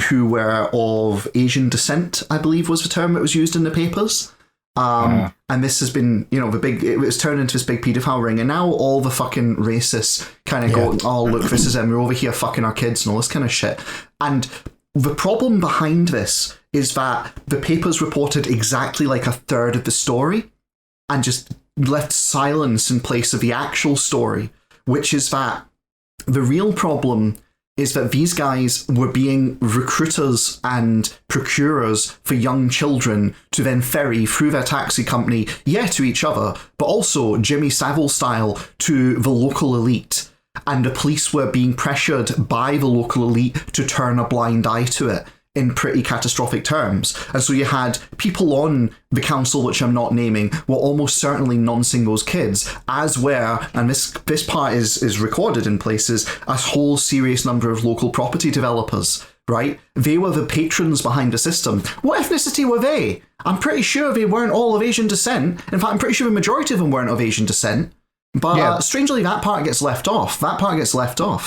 S3: who were of Asian descent, I believe was the term that was used in the papers. And this has been, it was turned into this big paedophile ring, and now all the fucking racists kind of go, oh, look, this is we're over here fucking our kids and all this kind of shit. And the problem behind this is that the papers reported exactly like a third of the story and just left silence in place of the actual story, which is that the real problem is that these guys were being recruiters and procurers for young children to then ferry through their taxi company, to each other, but also Jimmy Savile style to the local elite. And the police were being pressured by the local elite to turn a blind eye to it in pretty catastrophic terms. And so you had people on the council, which I'm not naming, were almost certainly noncing those kids, as were, and this part is recorded in places, a whole serious number of local property developers, right? They were the patrons behind the system. What ethnicity were they? I'm pretty sure they weren't all of Asian descent. In fact, I'm pretty sure the majority of them weren't of Asian descent. But strangely, that part gets left off. That part gets left off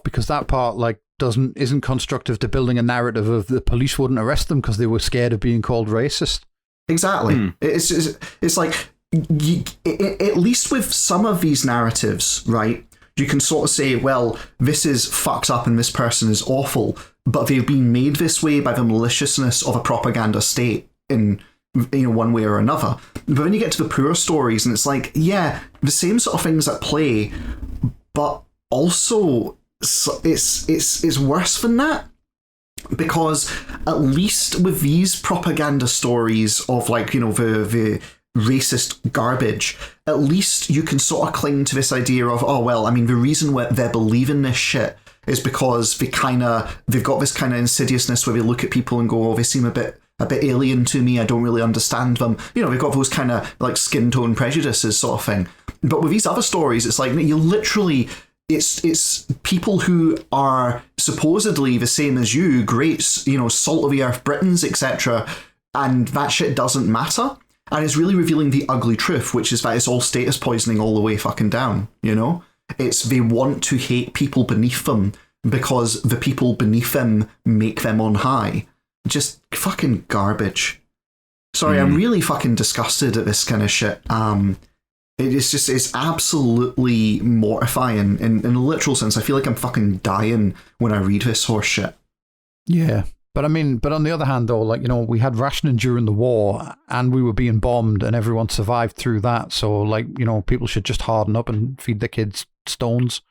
S3: because that part isn't constructive to building a narrative of the police wouldn't arrest them because they were scared of being called racist. Exactly. It's like, at least with some of these narratives, right, you can sort of say, well, this is fucked up and this person is awful, but they've been made this way by the maliciousness of a propaganda state in one way or another. But when you get to the poor stories, and it's like, the same sort of things at play, but also it's worse than that, because at least with these propaganda stories of the racist garbage, at least you can sort of cling to this idea of, oh well, I mean, the reason they're believing this shit is because they've got this kind of insidiousness where they look at people and go, oh, they seem a bit alien to me, I don't really understand them. They've got those kind of like skin tone prejudices sort of thing. But with these other stories, it's like you literally, it's people who are supposedly the same as you, great, salt of the earth Britons, etc. And that shit doesn't matter. And it's really revealing the ugly truth, which is that it's all status poisoning all the way fucking down, It's they want to hate people beneath them because the people beneath them make them on high. Just fucking garbage. Sorry, I'm really fucking disgusted at this kind of shit. It's absolutely mortifying in a literal sense. I feel like I'm fucking dying when I read this horse shit.
S2: Yeah. But on the other hand, though, we had rationing during the war and we were being bombed and everyone survived through that. So, people should just harden up and feed their kids stones.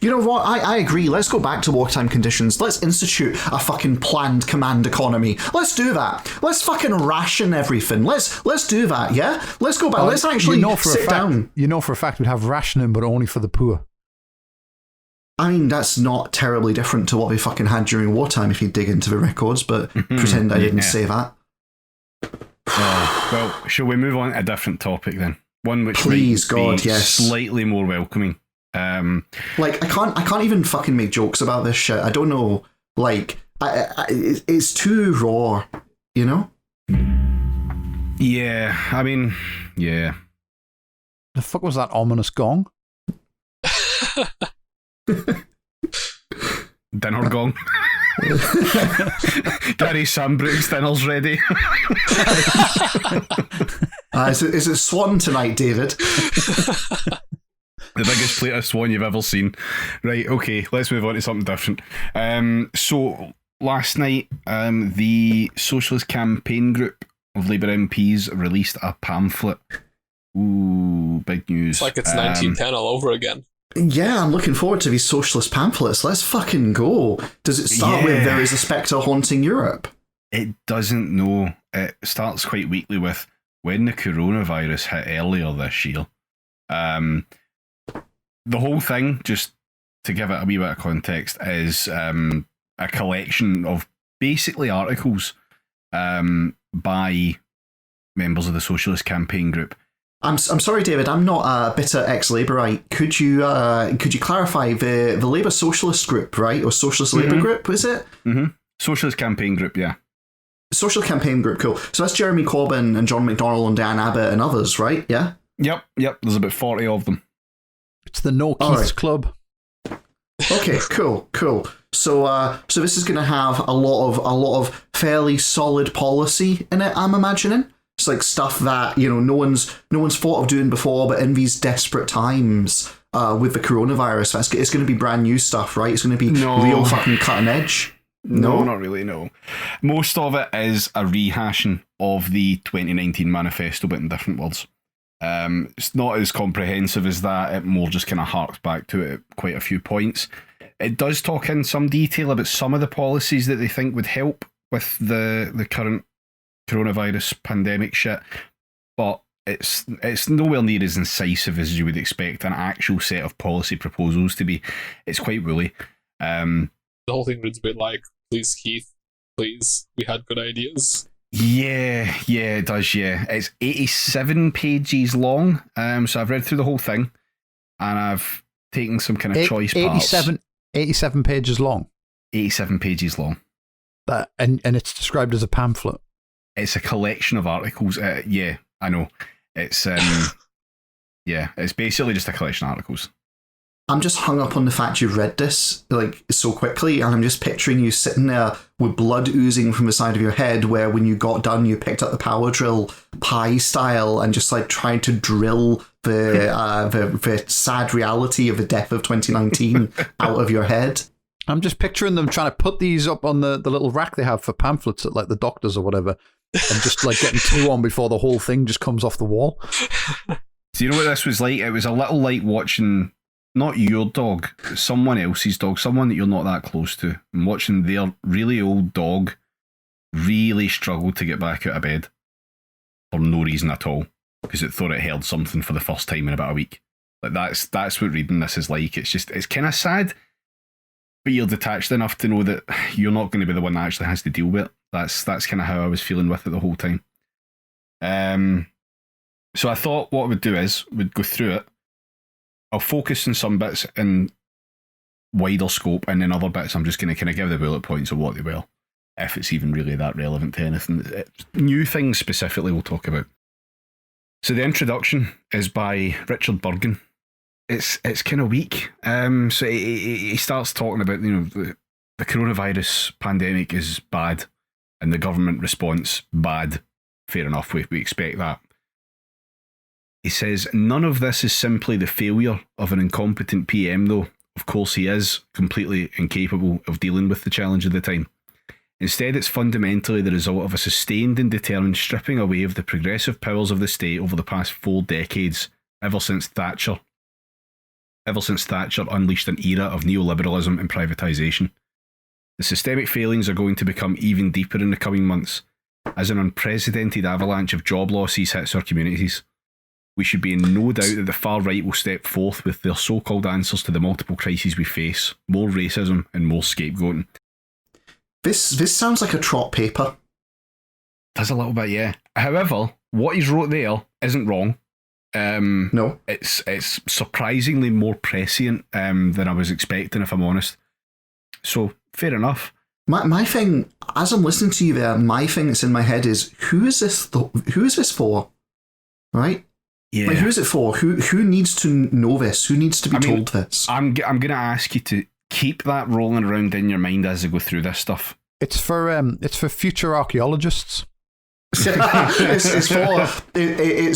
S3: You know what? I agree. Let's go back to wartime conditions. Let's institute a fucking planned command economy. Let's do that. Let's fucking ration everything. Let's do that, yeah? Let's go back. Let's actually sit down.
S2: For a fact we'd have rationing, but only for the poor.
S3: I mean, that's not terribly different to what we fucking had during wartime if you dig into the records, but pretend I didn't say that.
S1: Well, shall we move on to a different topic then? One which
S3: Please,
S1: might
S3: God,
S1: be
S3: yes.
S1: slightly more welcoming.
S3: I can't even fucking make jokes about this shit. I don't know. It's too raw,
S1: Yeah, I mean, yeah.
S2: The fuck was that ominous gong?
S1: Dinner gong. Gary Sandbrook's dinner's ready.
S3: Is it Swan tonight, David?
S1: The biggest plate of swan you've ever seen. Right, okay, let's move on to something different. So, last night, the Socialist Campaign Group of Labour MPs released a pamphlet. Ooh, big news.
S4: It's like it's 1910 all over again.
S3: Yeah, I'm looking forward to these socialist pamphlets. Let's fucking go. Does it start with there is a spectre haunting Europe?
S1: It doesn't, no. It starts quite weakly with when the coronavirus hit earlier this year. The whole thing, just to give it a wee bit of context, is a collection of basically articles by members of the Socialist Campaign Group.
S3: I'm sorry, David. I'm not a bitter ex-Labourite. Could you clarify the Labour Socialist Group, right, or Socialist Labour Group? Is it?
S1: Mm-hmm. Socialist Campaign Group, yeah.
S3: Social Campaign Group, cool. So that's Jeremy Corbyn and John McDonnell and Dan Abbott and others, right? Yeah.
S1: Yep. There's about 40 of them.
S2: It's the No Keiths Club.
S3: Okay, cool. So this is going to have a lot of fairly solid policy in it, I'm imagining. It's like stuff that, you know, no one's thought of doing before, but in these desperate times with the coronavirus, it's going to be brand new stuff, right? It's going to be real fucking cutting edge.
S1: No, not really, no. Most of it is a rehashing of the 2019 manifesto, but in different words. It's not as comprehensive as that. It more just kind of harks back to it at quite a few points. It does talk in some detail about some of the policies that they think would help with the current coronavirus pandemic shit, but it's nowhere near as incisive as you would expect an actual set of policy proposals to be. It's quite woolly.
S4: The whole thing reads a bit like, please, Keith, please, we had good ideas.
S1: Yeah, it does, yeah. It's 87 pages long, so I've read through the whole thing, and I've taken some kind of choice parts.
S2: 87 pages long?
S1: 87 pages long.
S2: And it's described as a pamphlet?
S1: It's a collection of articles. Yeah, I know. It's it's basically just a collection of articles.
S3: I'm just hung up on the fact you've read this like so quickly, and I'm just picturing you sitting there with blood oozing from the side of your head, where when you got done, you picked up the power drill, pie style, and just like tried to drill the sad reality of the death of 2019 out of your head.
S2: I'm just picturing them trying to put these up on the little rack they have for pamphlets at like the doctors or whatever, and just like getting two on before the whole thing just comes off the wall.
S1: Do you know what this was like? It was a little like watching not your dog, someone else's dog, someone that you're not that close to, and watching their really old dog really struggle to get back out of bed for no reason at all, because it thought it heard something for the first time in about a week. Like that's what reading this is like. It's kind of sad, but you're detached enough to know that you're not going to be the one that actually has to deal with it. That's kind of how I was feeling with it the whole time. So I thought what I would do is we'd go through it. I'll focus on some bits in wider scope, and then other bits I'm just going to kind of give the bullet points of what they were, if it's even really that relevant to anything. New things specifically we'll talk about. So the introduction is by Richard Burgon. It's kind of weak. So he starts talking about, you know, the coronavirus pandemic is bad, and the government response bad. Fair enough, we expect that. He says, none of this is simply the failure of an incompetent PM, though. Of course, he is completely incapable of dealing with the challenge of the time. Instead, it's fundamentally the result of a sustained and determined stripping away of the progressive powers of the state over the past 4 decades, ever since Thatcher unleashed an era of neoliberalism and privatisation. The systemic failings are going to become even deeper in the coming months, as an unprecedented avalanche of job losses hits our communities. We should be in no doubt that the far right will step forth with their so-called answers to the multiple crises we face: more racism and more scapegoating.
S3: This sounds like a trot paper.
S1: Does a little bit, yeah. However, what he's wrote there isn't wrong.
S3: No.
S1: It's surprisingly more prescient than I was expecting, if I'm honest. So, fair enough.
S3: My thing, as I'm listening to you there, my thing that's in my head is, who is this for? Right?
S1: Yeah.
S3: Like, who is it for? Who needs to know this? Who needs to be told this?
S1: I'm going to ask you to keep that rolling around in your mind as I go through this stuff.
S2: It's for future archaeologists.
S3: It's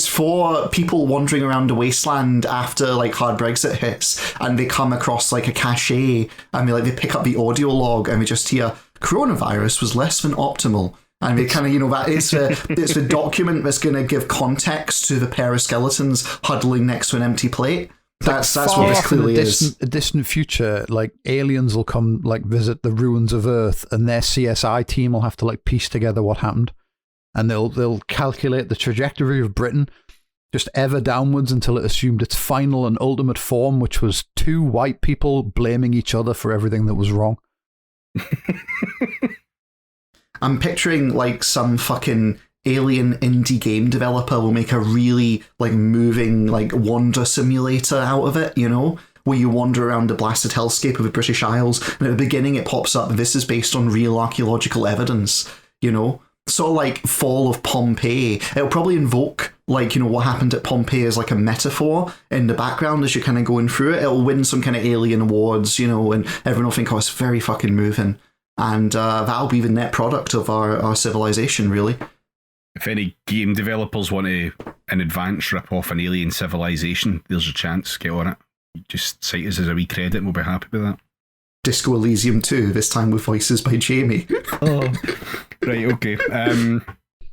S3: for people wandering around a wasteland after like hard Brexit hits, and they come across like a cache, and they pick up the audio log, and we just hear coronavirus was less than optimal. And we kind of, that it's the document that's going to give context to the pair of skeletons huddling next to an empty plate. That's what this clearly is.
S2: A distant future, like aliens will come visit the ruins of Earth, and their CSI team will have to piece together what happened, and they'll calculate the trajectory of Britain just ever downwards until it assumed its final and ultimate form, which was 2 white people blaming each other for everything that was wrong.
S3: I'm picturing like some fucking alien indie game developer will make a really like moving like wander simulator out of it, you know, where you wander around the blasted hellscape of the British Isles, and at the beginning it pops up, this is based on real archaeological evidence, you know, sort of like Fall of Pompeii. It'll probably invoke like, you know, what happened at Pompeii as like a metaphor in the background as you're kind of going through it. It'll win some kind of alien awards, you know, and everyone will think, oh, it's very fucking moving. And that'll be the net product of our civilization, really.
S1: If any game developers want to, in advance, rip off an alien civilization, there's a chance. Get on it. Just cite us as a wee credit and we'll be happy with that.
S3: Disco Elysium 2, this time with voices by Jamie.
S1: Oh. Right, okay.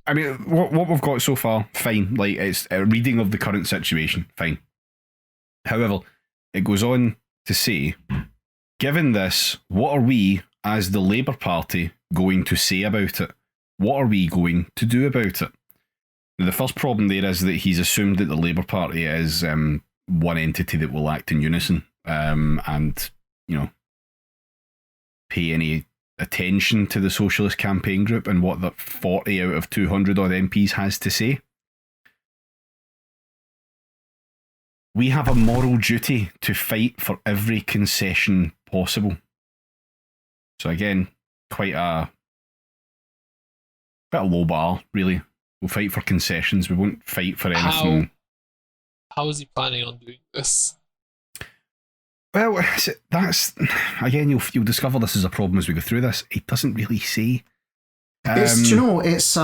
S1: I mean, what we've got so far, fine. Like, it's a reading of the current situation, fine. However, it goes on to say, given this, what are we, as the Labour Party, going to say about it? What are we going to do about it? Now, the first problem there is that he's assumed that the Labour Party is one entity that will act in unison and, you know, pay any attention to the Socialist Campaign Group and what the 40 out of 200 odd MPs has to say. We have a moral duty to fight for every concession possible. So again, quite a bit of low bar, really. We'll fight for concessions. We won't fight for anything.
S4: How is he planning on doing this?
S1: Well, that's again. You'll discover this is a problem as we go through this. He doesn't really say.
S3: It's, you know, it's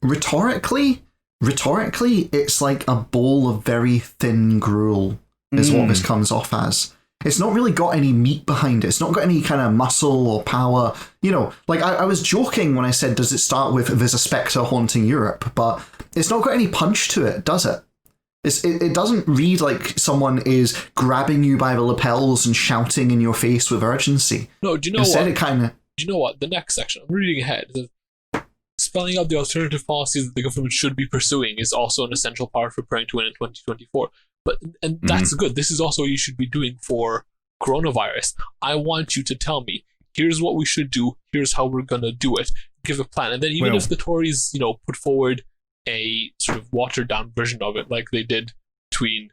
S3: rhetorically, it's like a bowl of very thin gruel. Is what this comes off as. It's not really got any meat behind it. It's not got any kind of muscle or power. You know, like I was joking when I said, does it start with there's a spectre haunting Europe? But it's not got any punch to it, does it? It doesn't read like someone is grabbing you by the lapels and shouting in your face with urgency.
S4: No, do you know
S3: Instead,
S4: what?
S3: It kind of...
S4: Do you know what? The next section, I'm reading ahead. Spelling out the alternative policies that the government should be pursuing is also an essential part for preparing to win in 2024. And that's good. This is also what you should be doing for coronavirus. I want you to tell me, here's what we should do, here's how we're going to do it, give a plan. And then even if the Tories, you know, put forward a sort of watered down version of it, like they did between,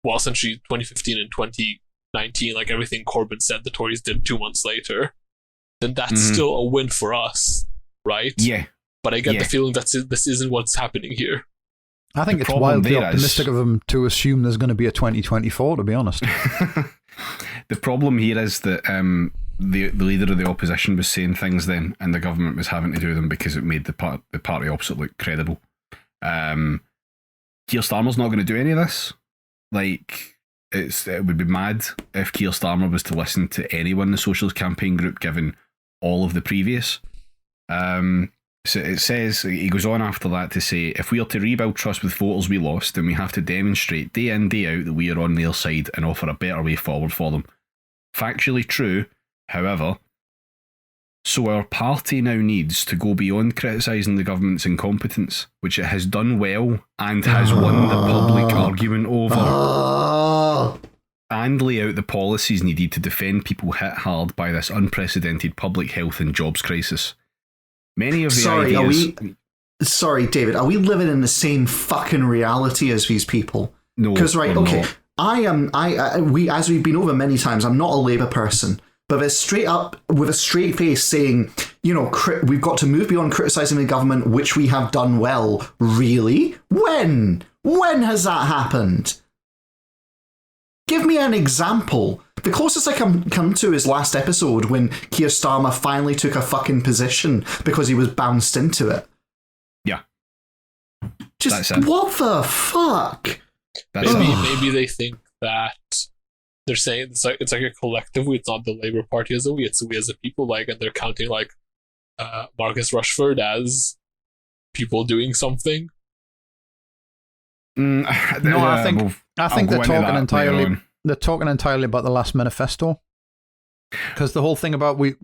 S4: well, essentially 2015 and 2019, like everything Corbyn said the Tories did 2 months later, then that's still a win for us, right?
S1: Yeah.
S4: But I get the feeling that this isn't what's happening here.
S2: I think it's wildly optimistic of them to assume there's going to be a 2024, to be honest.
S1: The problem here is that the leader of the opposition was saying things then, and the government was having to do them because it made the party opposite look credible. Keir Starmer's not going to do any of this. Like, it would be mad if Keir Starmer was to listen to anyone in the Socialist Campaign Group, given all of the previous. So it says, he goes on after that to say, if we are to rebuild trust with voters we lost, then we have to demonstrate day in, day out that we are on their side and offer a better way forward for them. Factually true, however, so our party now needs to go beyond criticising the government's incompetence, which it has done well and has won the public argument over, and lay out the policies needed to defend people hit hard by this unprecedented public health and jobs crisis. Many of the ideas...
S3: Sorry, David, are we living in the same fucking reality as these people?
S1: No,
S3: because
S1: not.
S3: We, as we've been over many times, I'm not a Labour person, but it's straight up with a straight face saying, you know, we've got to move beyond criticising the government, which we have done well. Really? When? When has that happened? Give me an example. The closest I come to is last episode when Keir Starmer finally took a fucking position because he was bounced into it.
S1: Yeah.
S3: Just what the fuck?
S4: Maybe they think that they're saying it's like a collective we. It's not the Labour Party as a we. It's we as a people. Like, and they're counting like Marcus Rushford as people doing something.
S2: No, I think they're talking entirely. They're talking entirely about the last manifesto, because the whole thing about the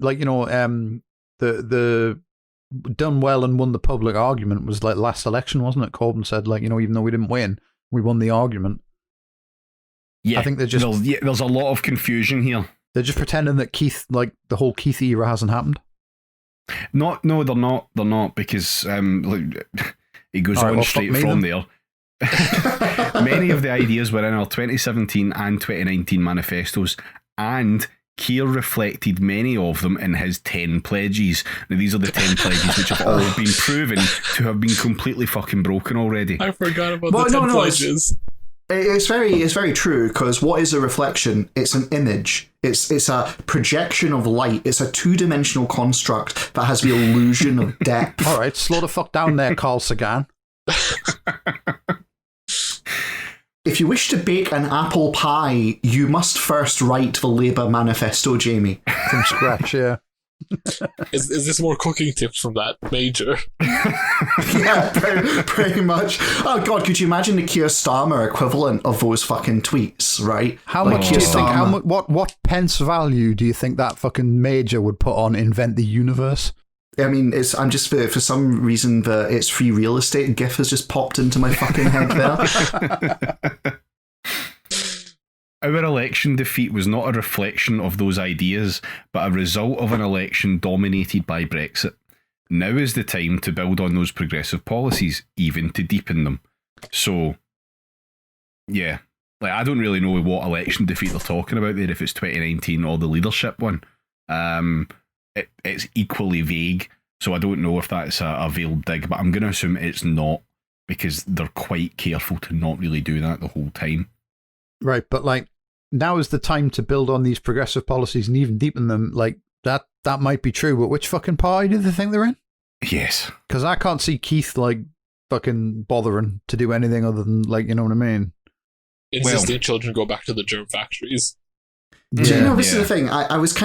S2: done well and won the public argument was like last election, wasn't it? Corbyn said, like, you know, even though we didn't win, we won the argument.
S1: Yeah,
S2: I think they're just
S1: there's a lot of confusion here.
S2: They're just pretending that Keith, like the whole Keith era, hasn't happened.
S1: No, they're not. They're not, because it goes
S2: All right,
S1: on
S2: well,
S1: straight
S2: fuck me
S1: from
S2: then.
S1: there. Many of the ideas were in our 2017 and 2019 manifestos, and Keir reflected many of them in his 10 pledges. Now, these are the 10 pledges which have all been proven to have been completely fucking broken already.
S4: I forgot about the 10 pledges.
S3: It's very true, because what is a reflection? It's an image. It's a projection of light. It's a two-dimensional construct that has the illusion of depth.
S2: All right, slow the fuck down there, Carl Sagan.
S3: If you wish to bake an apple pie, you must first write the Labour manifesto, Jamie.
S2: From scratch, yeah.
S4: Is this more cooking tips from that major?
S3: Yeah, pretty much. Oh god, could you imagine the Keir Starmer equivalent of those fucking tweets, right?
S2: How
S3: Like
S2: much do you
S3: Keir
S2: think?
S3: Starmer.
S2: What pence value do you think that fucking major would put on invent the universe?
S3: I mean, I'm just for some reason the it's free real estate gif has just popped into my fucking head there.
S1: Our election defeat was not a reflection of those ideas, but a result of an election dominated by Brexit. Now is the time to build on those progressive policies, even to deepen them. So, yeah. Like, I don't really know what election defeat they're talking about there, if it's 2019 or the leadership one. It's equally vague, so I don't know if that's a veiled dig, but I'm going to assume it's not, because they're quite careful to not really do that the whole time.
S2: Right, but like, now is the time to build on these progressive policies and even deepen them. Like, that might be true, but which fucking party do they think they're in?
S1: Yes.
S2: Because I can't see Keith, like, fucking bothering to do anything other than, like, you know what I mean?
S4: Insisting children go back to the germ factories.
S3: Do you know, this is the thing, I was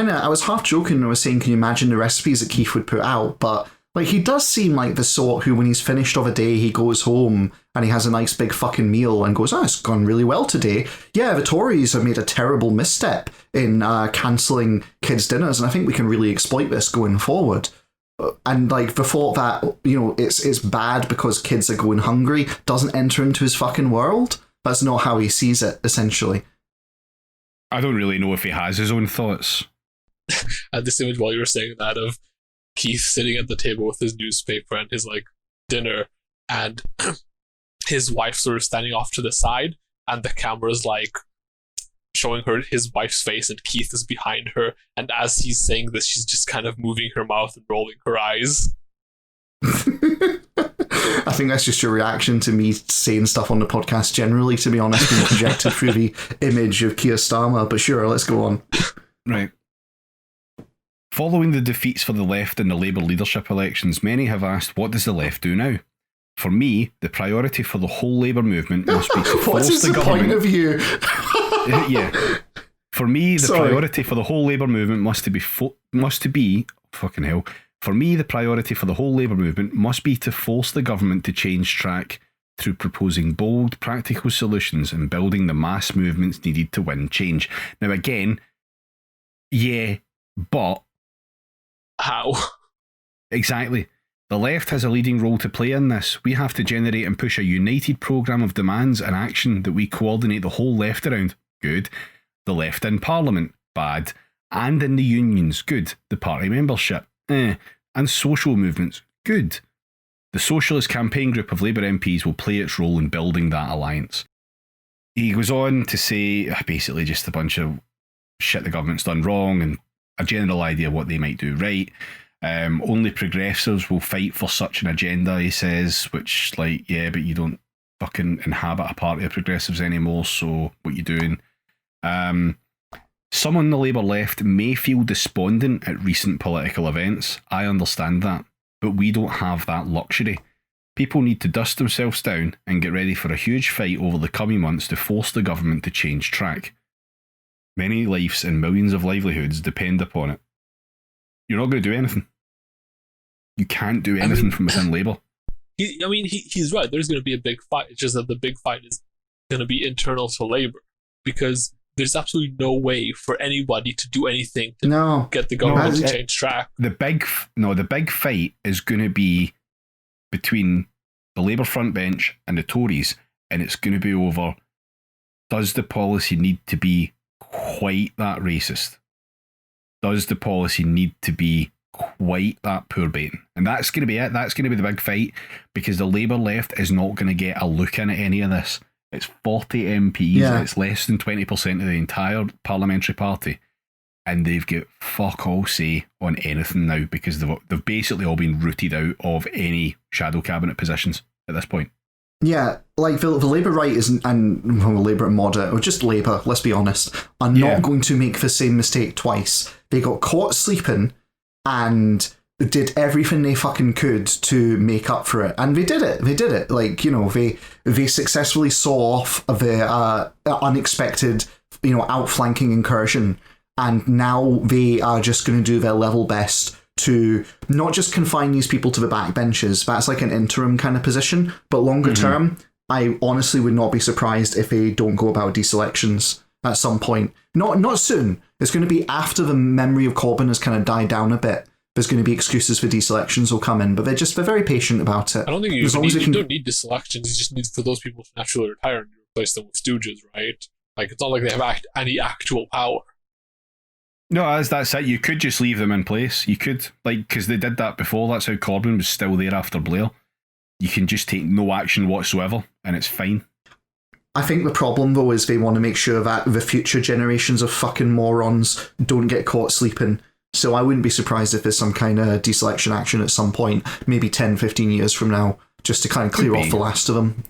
S3: half joking when I was saying, can you imagine the recipes that Keith would put out, but like, he does seem like the sort who, when he's finished of a day, he goes home and he has a nice big fucking meal and goes, it's gone really well today. Yeah, the Tories have made a terrible misstep in cancelling kids' dinners, and I think we can really exploit this going forward. And like, the thought that, you know, it's bad because kids are going hungry doesn't enter into his fucking world. That's not how he sees it, essentially.
S1: I don't really know if he has his own thoughts.
S4: And this image while you were saying that of Keith sitting at the table with his newspaper and his like dinner, and his wife sort of standing off to the side, and the camera's like showing her his wife's face, and Keith is behind her, and as he's saying this, she's just kind of moving her mouth and rolling her eyes.
S3: I think that's just your reaction to me saying stuff on the podcast generally, to be honest, being projected through the image of Keir Starmer, but sure, let's go on.
S1: Right. Following the defeats for the left in the Labour leadership elections, many have asked, what does the left do now? For me, the priority for the whole Labour movement must be to force the government...
S3: point of view?
S1: Yeah. For me, the priority for the whole Labour movement fucking hell. For me, the priority for the whole Labour movement must be to force the government to change track through proposing bold, practical solutions and building the mass movements needed to win change. Now, again, yeah, but...
S4: How?
S1: Exactly. The left has a leading role to play in this. We have to generate and push a united programme of demands and action that we coordinate the whole left around. Good. The left in Parliament. Bad. And in the unions. Good. The party membership. And social movements. Good. The Socialist Campaign Group of Labour MPs will play its role in building that alliance. He goes on to say basically just a bunch of shit the government's done wrong and a general idea of what they might do right. Only progressives will fight for such an agenda, he says, which, like, yeah, but you don't fucking inhabit a party of progressives anymore, so what you doing? Some on the Labour left may feel despondent at recent political events. I understand that, but we don't have that luxury. People need to dust themselves down and get ready for a huge fight over the coming months to force the government to change track. Many lives and millions of livelihoods depend upon it. You're not going to do anything. You can't do anything from within Labour.
S4: He's right. There's going to be a big fight. It's just that the big fight is going to be internal to Labour, because there's absolutely no way for anybody to do anything to get the government to change track.
S1: The big fight is going to be between the Labour front bench and the Tories, and it's going to be over, does the policy need to be quite that racist? does the policy need to be quite that poor baiting? And that's going to be it. That's going to be the big fight, because the Labour left is not going to get a look in at any of this. It's 40 MPs.
S3: Yeah.
S1: It's less than 20% of the entire parliamentary party. And they've got fuck all say on anything now, because they've basically all been rooted out of any shadow cabinet positions at this point.
S3: Yeah, like the Labour right isn't, and well, Labour and moderate, or just Labour, let's be honest, are not going to make the same mistake twice. They got caught sleeping and did everything they fucking could to make up for it. And they did it. They did it. Like, you know, they successfully saw off the unexpected, you know, outflanking incursion. And now they are just going to do their level best to not just confine these people to the backbenches. That's like an interim kind of position. But longer term, I honestly would not be surprised if they don't go about deselections at some point. Not soon. It's going to be after the memory of Corbyn has kind of died down a bit. There's going to be excuses for deselections will come in, but they're very patient about it.
S4: I don't think you don't need deselections. You just need for those people to naturally retire and replace them with stooges, right? Like, it's not like they have any actual power.
S1: No, that's it. You could just leave them in place. You could, like, because they did that before. That's how Corbyn was still there after Blair. You can just take no action whatsoever, and it's fine.
S3: I think the problem, though, is they want to make sure that the future generations of fucking morons don't get caught sleeping. So I wouldn't be surprised if there's some kind of deselection action at some point, maybe 10, 15 years from now, just to kind of clear off the last of them.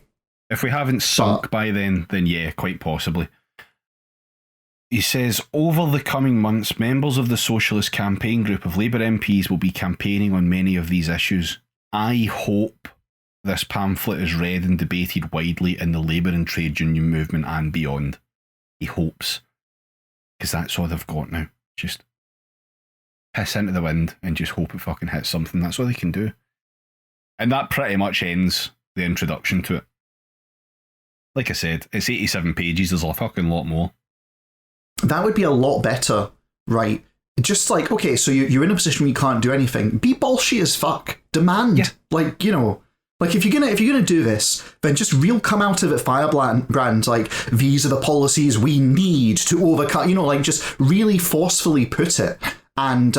S1: If we haven't sunk by then yeah, quite possibly. He says, over the coming months, members of the Socialist Campaign Group of Labour MPs will be campaigning on many of these issues. I hope this pamphlet is read and debated widely in the Labour and trade union movement and beyond. He hopes. Because that's all they've got now. Just piss into the wind and just hope it fucking hits something. That's all they can do. And that pretty much ends the introduction to it. Like I said, it's 87 pages. There's a fucking lot more.
S3: That would be a lot better, right? Just like, okay, so you're in a position where you can't do anything. Be bolshy as fuck. Demand. Yeah. Like, you know, like if you're gonna do this, then just come out of it firebrand. Like, these are the policies we need to overcome. You know, like, just really forcefully put it. And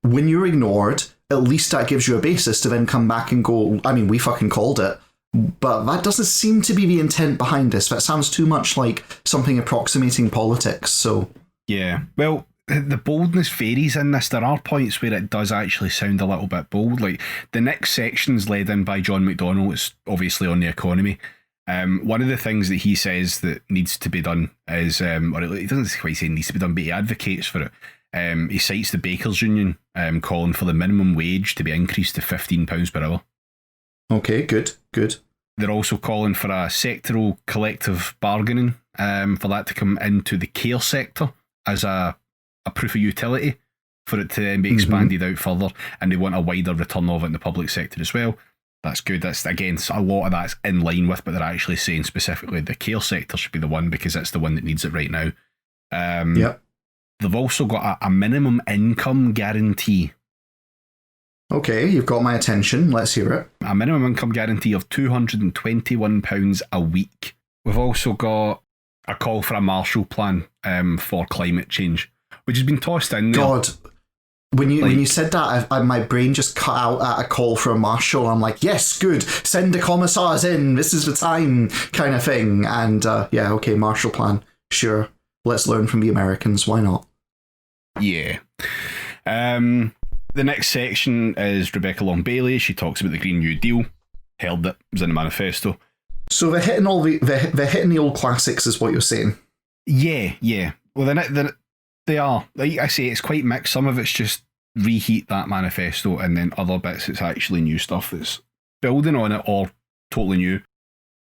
S3: when you're ignored, at least that gives you a basis to then come back and go, I mean, we fucking called it. But that doesn't seem to be the intent behind this. That sounds too much like something approximating politics, so...
S1: Yeah, well, the boldness varies in this. There are points where it does actually sound a little bit bold. Like, the next section's led in by John McDonnell. It's obviously on the economy. One of the things that he says that needs to be done is, or he doesn't quite say needs to be done, but he advocates for it. He cites the Bakers Union calling for the minimum wage to be increased to £15 per hour.
S3: Okay, good.
S1: They're also calling for a sectoral collective bargaining for that to come into the care sector as a proof of utility for it to then be expanded out further, and they want a wider return of it in the public sector as well. That's good. That's, again, a lot of that's in line with, but they're actually saying specifically the care sector should be the one because it's the one that needs it right now.
S3: Yep.
S1: They've also got a minimum income guarantee.
S3: Okay, you've got my attention. Let's hear it.
S1: A minimum income guarantee of £221 a week. We've also got a call for a Marshall Plan for climate change, which has been tossed in there.
S3: God, when you said that, my brain just cut out at a call for a Marshall. I'm like, yes, good. Send the commissars in. This is the time, kind of thing. And yeah, okay, Marshall Plan. Sure. Let's learn from the Americans. Why not?
S1: Yeah. The next section is Rebecca Long Bailey. She talks about the Green New Deal. Held it was in the manifesto.
S3: So they're hitting they're hitting the old classics, is what you're saying.
S1: Yeah. Well, they are. Like I say, it's quite mixed. Some of it's just reheat that manifesto, and then other bits it's actually new stuff that's building on it or totally new.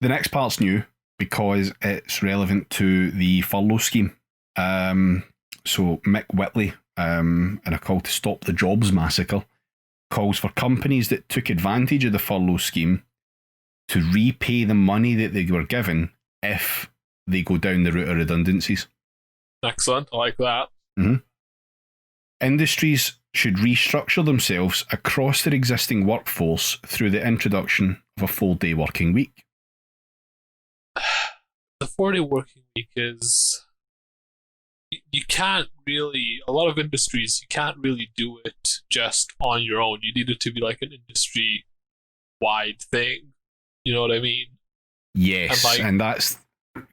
S1: The next part's new because it's relevant to the furlough scheme. So Mick Whitley, in a call to stop the jobs massacre, calls for companies that took advantage of the furlough scheme to repay the money that they were given if they go down the route of redundancies.
S4: Excellent, I like that.
S1: Mm-hmm. Industries should restructure themselves across their existing workforce through the introduction of a 4-day working week.
S4: The 4-day working week is you can't really, a lot of industries, you can't really do it just on your own. You need it to be like an industry wide thing. You know what I mean?
S1: Yes, and that's,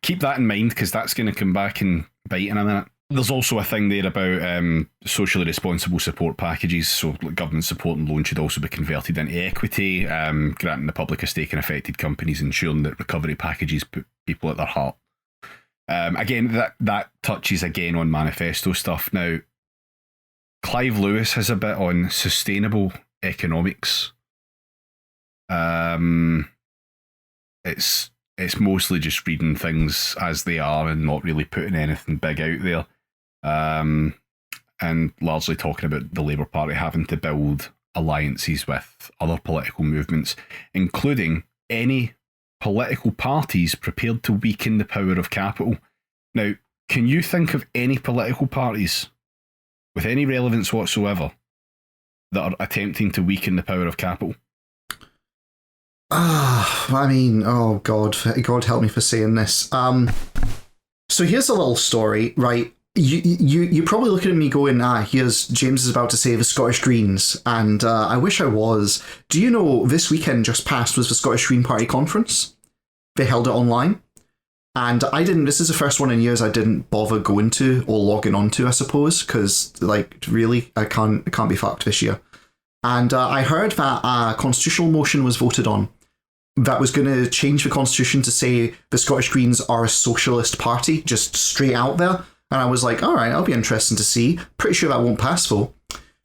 S1: keep that in mind, because that's going to come back and bite in a minute. There's also a thing there about socially responsible support packages. So government support and loan should also be converted into equity, granting the public a stake in affected companies, ensuring that recovery packages put people at their heart. Again, that touches again on manifesto stuff. Now, Clive Lewis has a bit on sustainable economics. It's mostly just reading things as they are and not really putting anything big out there. And largely talking about the Labour Party having to build alliances with other political movements, including any political parties prepared to weaken the power of capital. Now, can you think of any political parties with any relevance whatsoever that are attempting to weaken the power of capital?
S3: I mean, oh God help me for saying this. So here's a little story, right? You're probably looking at me going, here's James is about to say the Scottish Greens, and I wish I was. Do you know this weekend just past was the Scottish Green Party conference? They held it online, and this is the first one in years I didn't bother going to or logging onto, I suppose, because really I can't be fucked this year. And I heard that a constitutional motion was voted on that was going to change the constitution to say the Scottish Greens are a socialist party, just straight out there. And I was like, all right, that'll be interesting to see. Pretty sure that won't pass, though.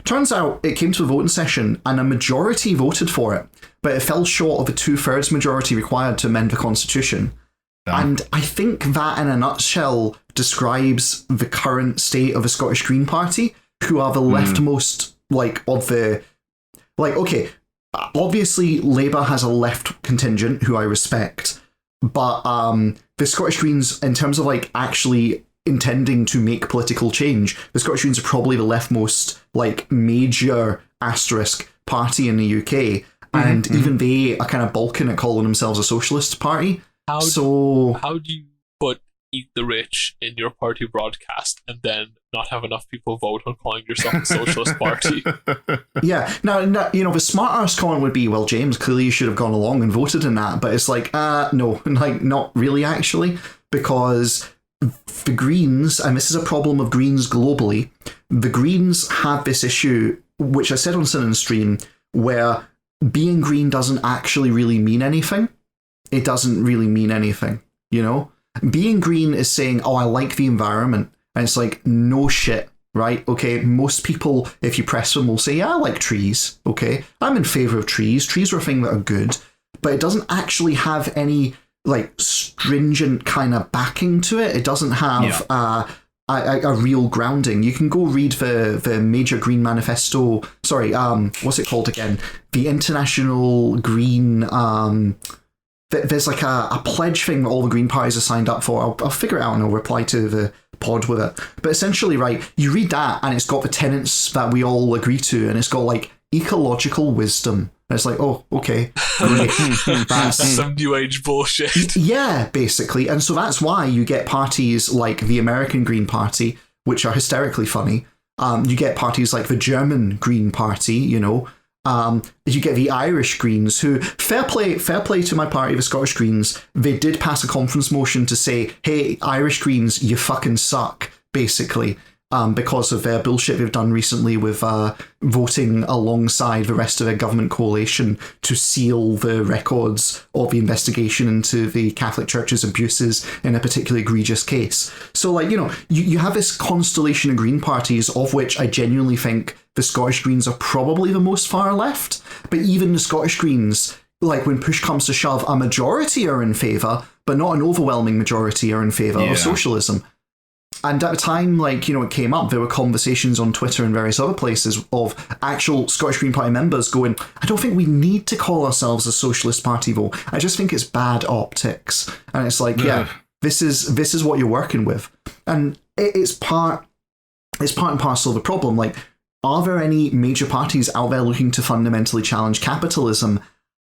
S3: Turns out it came to a voting session and a majority voted for it, but it fell short of a 2/3 majority required to amend the constitution. Damn. And I think that, in a nutshell, describes the current state of the Scottish Green Party, who are the leftmost, of the... okay, obviously Labour has a left contingent who I respect, but the Scottish Greens, in terms of actually intending to make political change, the Scottish Greens are probably the leftmost major asterisk party in the UK, and even they are kind of balking at calling themselves a socialist party.
S4: How do you put Eat the Rich in your party broadcast and then not have enough people vote on calling yourself a socialist party?
S3: Yeah. Now, the smart arse comment would be, well, James, clearly you should have gone along and voted in that. But it's no, not really, actually, because the Greens, and this is a problem of Greens globally, the Greens have this issue, which I said on Sin and Stream, where being green doesn't actually really mean anything. It doesn't really mean anything, Being green is saying, I like the environment. And it's no shit, right? Okay, most people, if you press them, will say, yeah, I like trees, okay? I'm in favour of trees. Trees are a thing that are good. But it doesn't actually have any, stringent kind of backing to it. It doesn't have a real grounding. You can go read the Major Green Manifesto. Sorry, what's it called again? The International Green... there's a pledge thing that all the Green parties are signed up for. I'll figure it out and I'll reply to the pod with it. But essentially, right, you read that and it's got the tenets that we all agree to, and it's got ecological wisdom. And it's oh, okay, great.
S4: That's some new age bullshit.
S3: Yeah, basically. And so that's why you get parties like the American Green Party, which are hysterically funny. You get parties like the German Green Party, you get the Irish Greens, who, fair play to my party, the Scottish Greens, they did pass a conference motion to say, hey, Irish Greens, you fucking suck, basically, because of their bullshit they've done recently with voting alongside the rest of their government coalition to seal the records of the investigation into the Catholic Church's abuses in a particularly egregious case. So, you have this constellation of Green parties, of which I genuinely think the Scottish Greens are probably the most far left. But even the Scottish Greens, when push comes to shove, a majority are in favour, but not an overwhelming majority are in favour of socialism. And at the time, it came up, there were conversations on Twitter and various other places of actual Scottish Green Party members going, I don't think we need to call ourselves a socialist party, though. I just think it's bad optics. And it's this is what you're working with. And it's part and parcel of the problem. Are there any major parties out there looking to fundamentally challenge capitalism?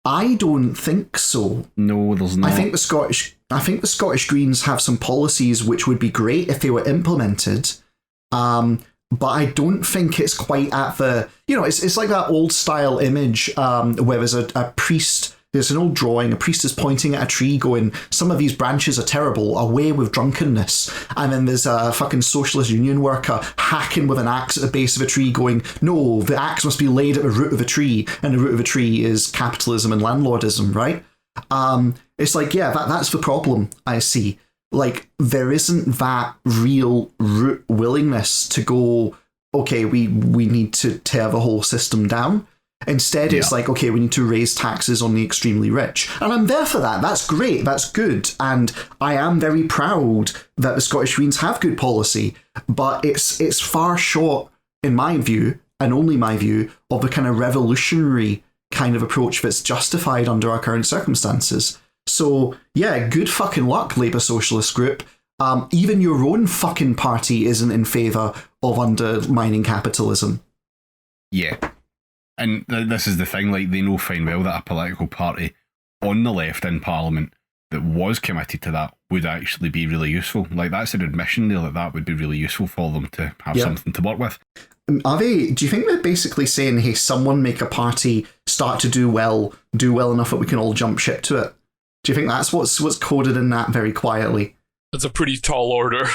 S3: I don't think so.
S1: No, there's not.
S3: I think the Scottish I think the Scottish Greens have some policies which would be great if they were implemented. But I don't think it's quite at the, it's like that old style image where there's a priest, there's an old drawing, a priest is pointing at a tree going, some of these branches are terrible, away with drunkenness. And then there's a fucking socialist union worker hacking with an axe at the base of a tree going, no, the axe must be laid at the root of the tree, and the root of the tree is capitalism and landlordism, right? It's like, yeah, that's the problem I see. Like, there isn't that real root willingness to go, okay, we need to tear the whole system down. Instead, it's like, okay, we need to raise taxes on the extremely rich. And I'm there for that. That's great. That's good. And I am very proud that the Scottish Greens have good policy. But it's far short, in my view, and only my view, of the kind of revolutionary kind of approach that's justified under our current circumstances. So, yeah, good fucking luck, Labour Socialist Group. Even your own fucking party isn't in favour of undermining capitalism.
S1: Yeah. And this is the thing, like, they know fine well that a political party on the left in Parliament that was committed to that would actually be really useful. Like, that's an admission there that would be really useful for them to have something to work with.
S3: Do you think they're basically saying, hey, someone make a party, start to do well enough that we can all jump ship to it? Do you think that's what's coded in that very quietly?
S4: That's a pretty tall order.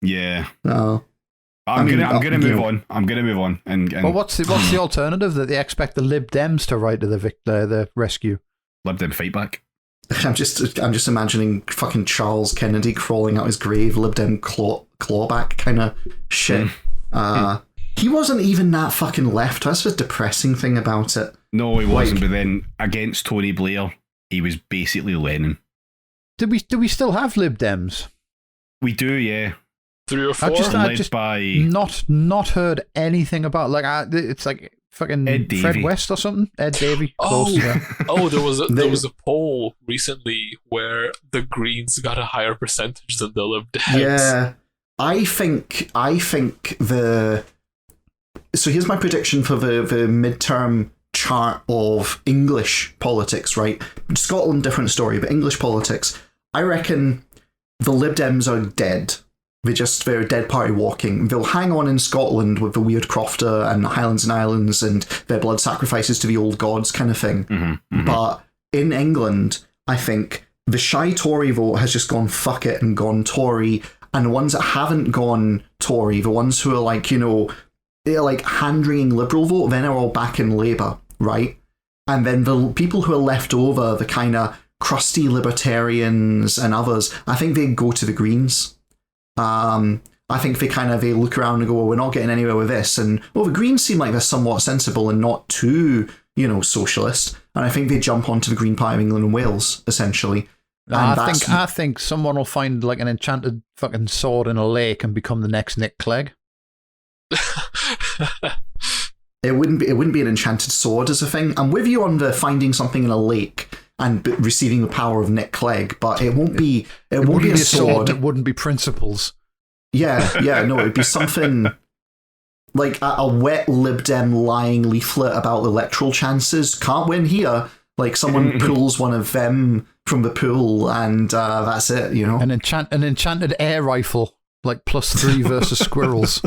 S1: Yeah.
S3: No.
S1: I'm gonna move on. I'm gonna move on. And
S2: well, what's the alternative that they expect the Lib Dems to ride to the rescue?
S1: Lib Dem fight back.
S3: I'm just imagining fucking Charles Kennedy crawling out his grave, Lib Dem clawback kind of shit. He wasn't even that fucking left. That's the depressing thing about it.
S1: No, he wasn't. But then against Tony Blair, he was basically Lenin.
S2: Do we still have Lib Dems?
S1: We do, yeah.
S4: 3 or 4.
S2: I just not heard anything about, like, it's like fucking Fred West or something. Ed Davey.
S4: There was a poll recently where the Greens got a higher percentage than the Lib Dems.
S3: Yeah, I think so here's my prediction for the midterm chart of English politics, right? Scotland, different story, but English politics. I reckon the Lib Dems are dead. They're a dead party walking. They'll hang on in Scotland with the weird crofter and Highlands and Islands and their blood sacrifices to the old gods kind of thing. But in England, I think the shy Tory vote has just gone fuck it and gone Tory. And the ones that haven't gone Tory, the ones who are like, they're like hand-wringing Liberal vote, then are all back in Labour, right? And then the people who are left over, the kind of crusty libertarians and others, I think they go to the Greens. I think they look around and go, well, we're not getting anywhere with this. And, well, the Greens seem like they're somewhat sensible and not too, socialist. And I think they jump onto the Green Party of England and Wales, essentially.
S2: I think someone will find like an enchanted fucking sword in a lake and become the next Nick Clegg.
S3: It wouldn't be an enchanted sword as a thing. I'm with you on the finding something in a lake and receiving the power of Nick Clegg, but it won't be a sword.
S2: It wouldn't be principles.
S3: Yeah, no, it'd be something like a wet Lib Dem lying leaflet about electoral chances. Can't win here. Like someone pulls one of them from the pool, and that's it.
S2: An enchanted air rifle, like +3 versus squirrels.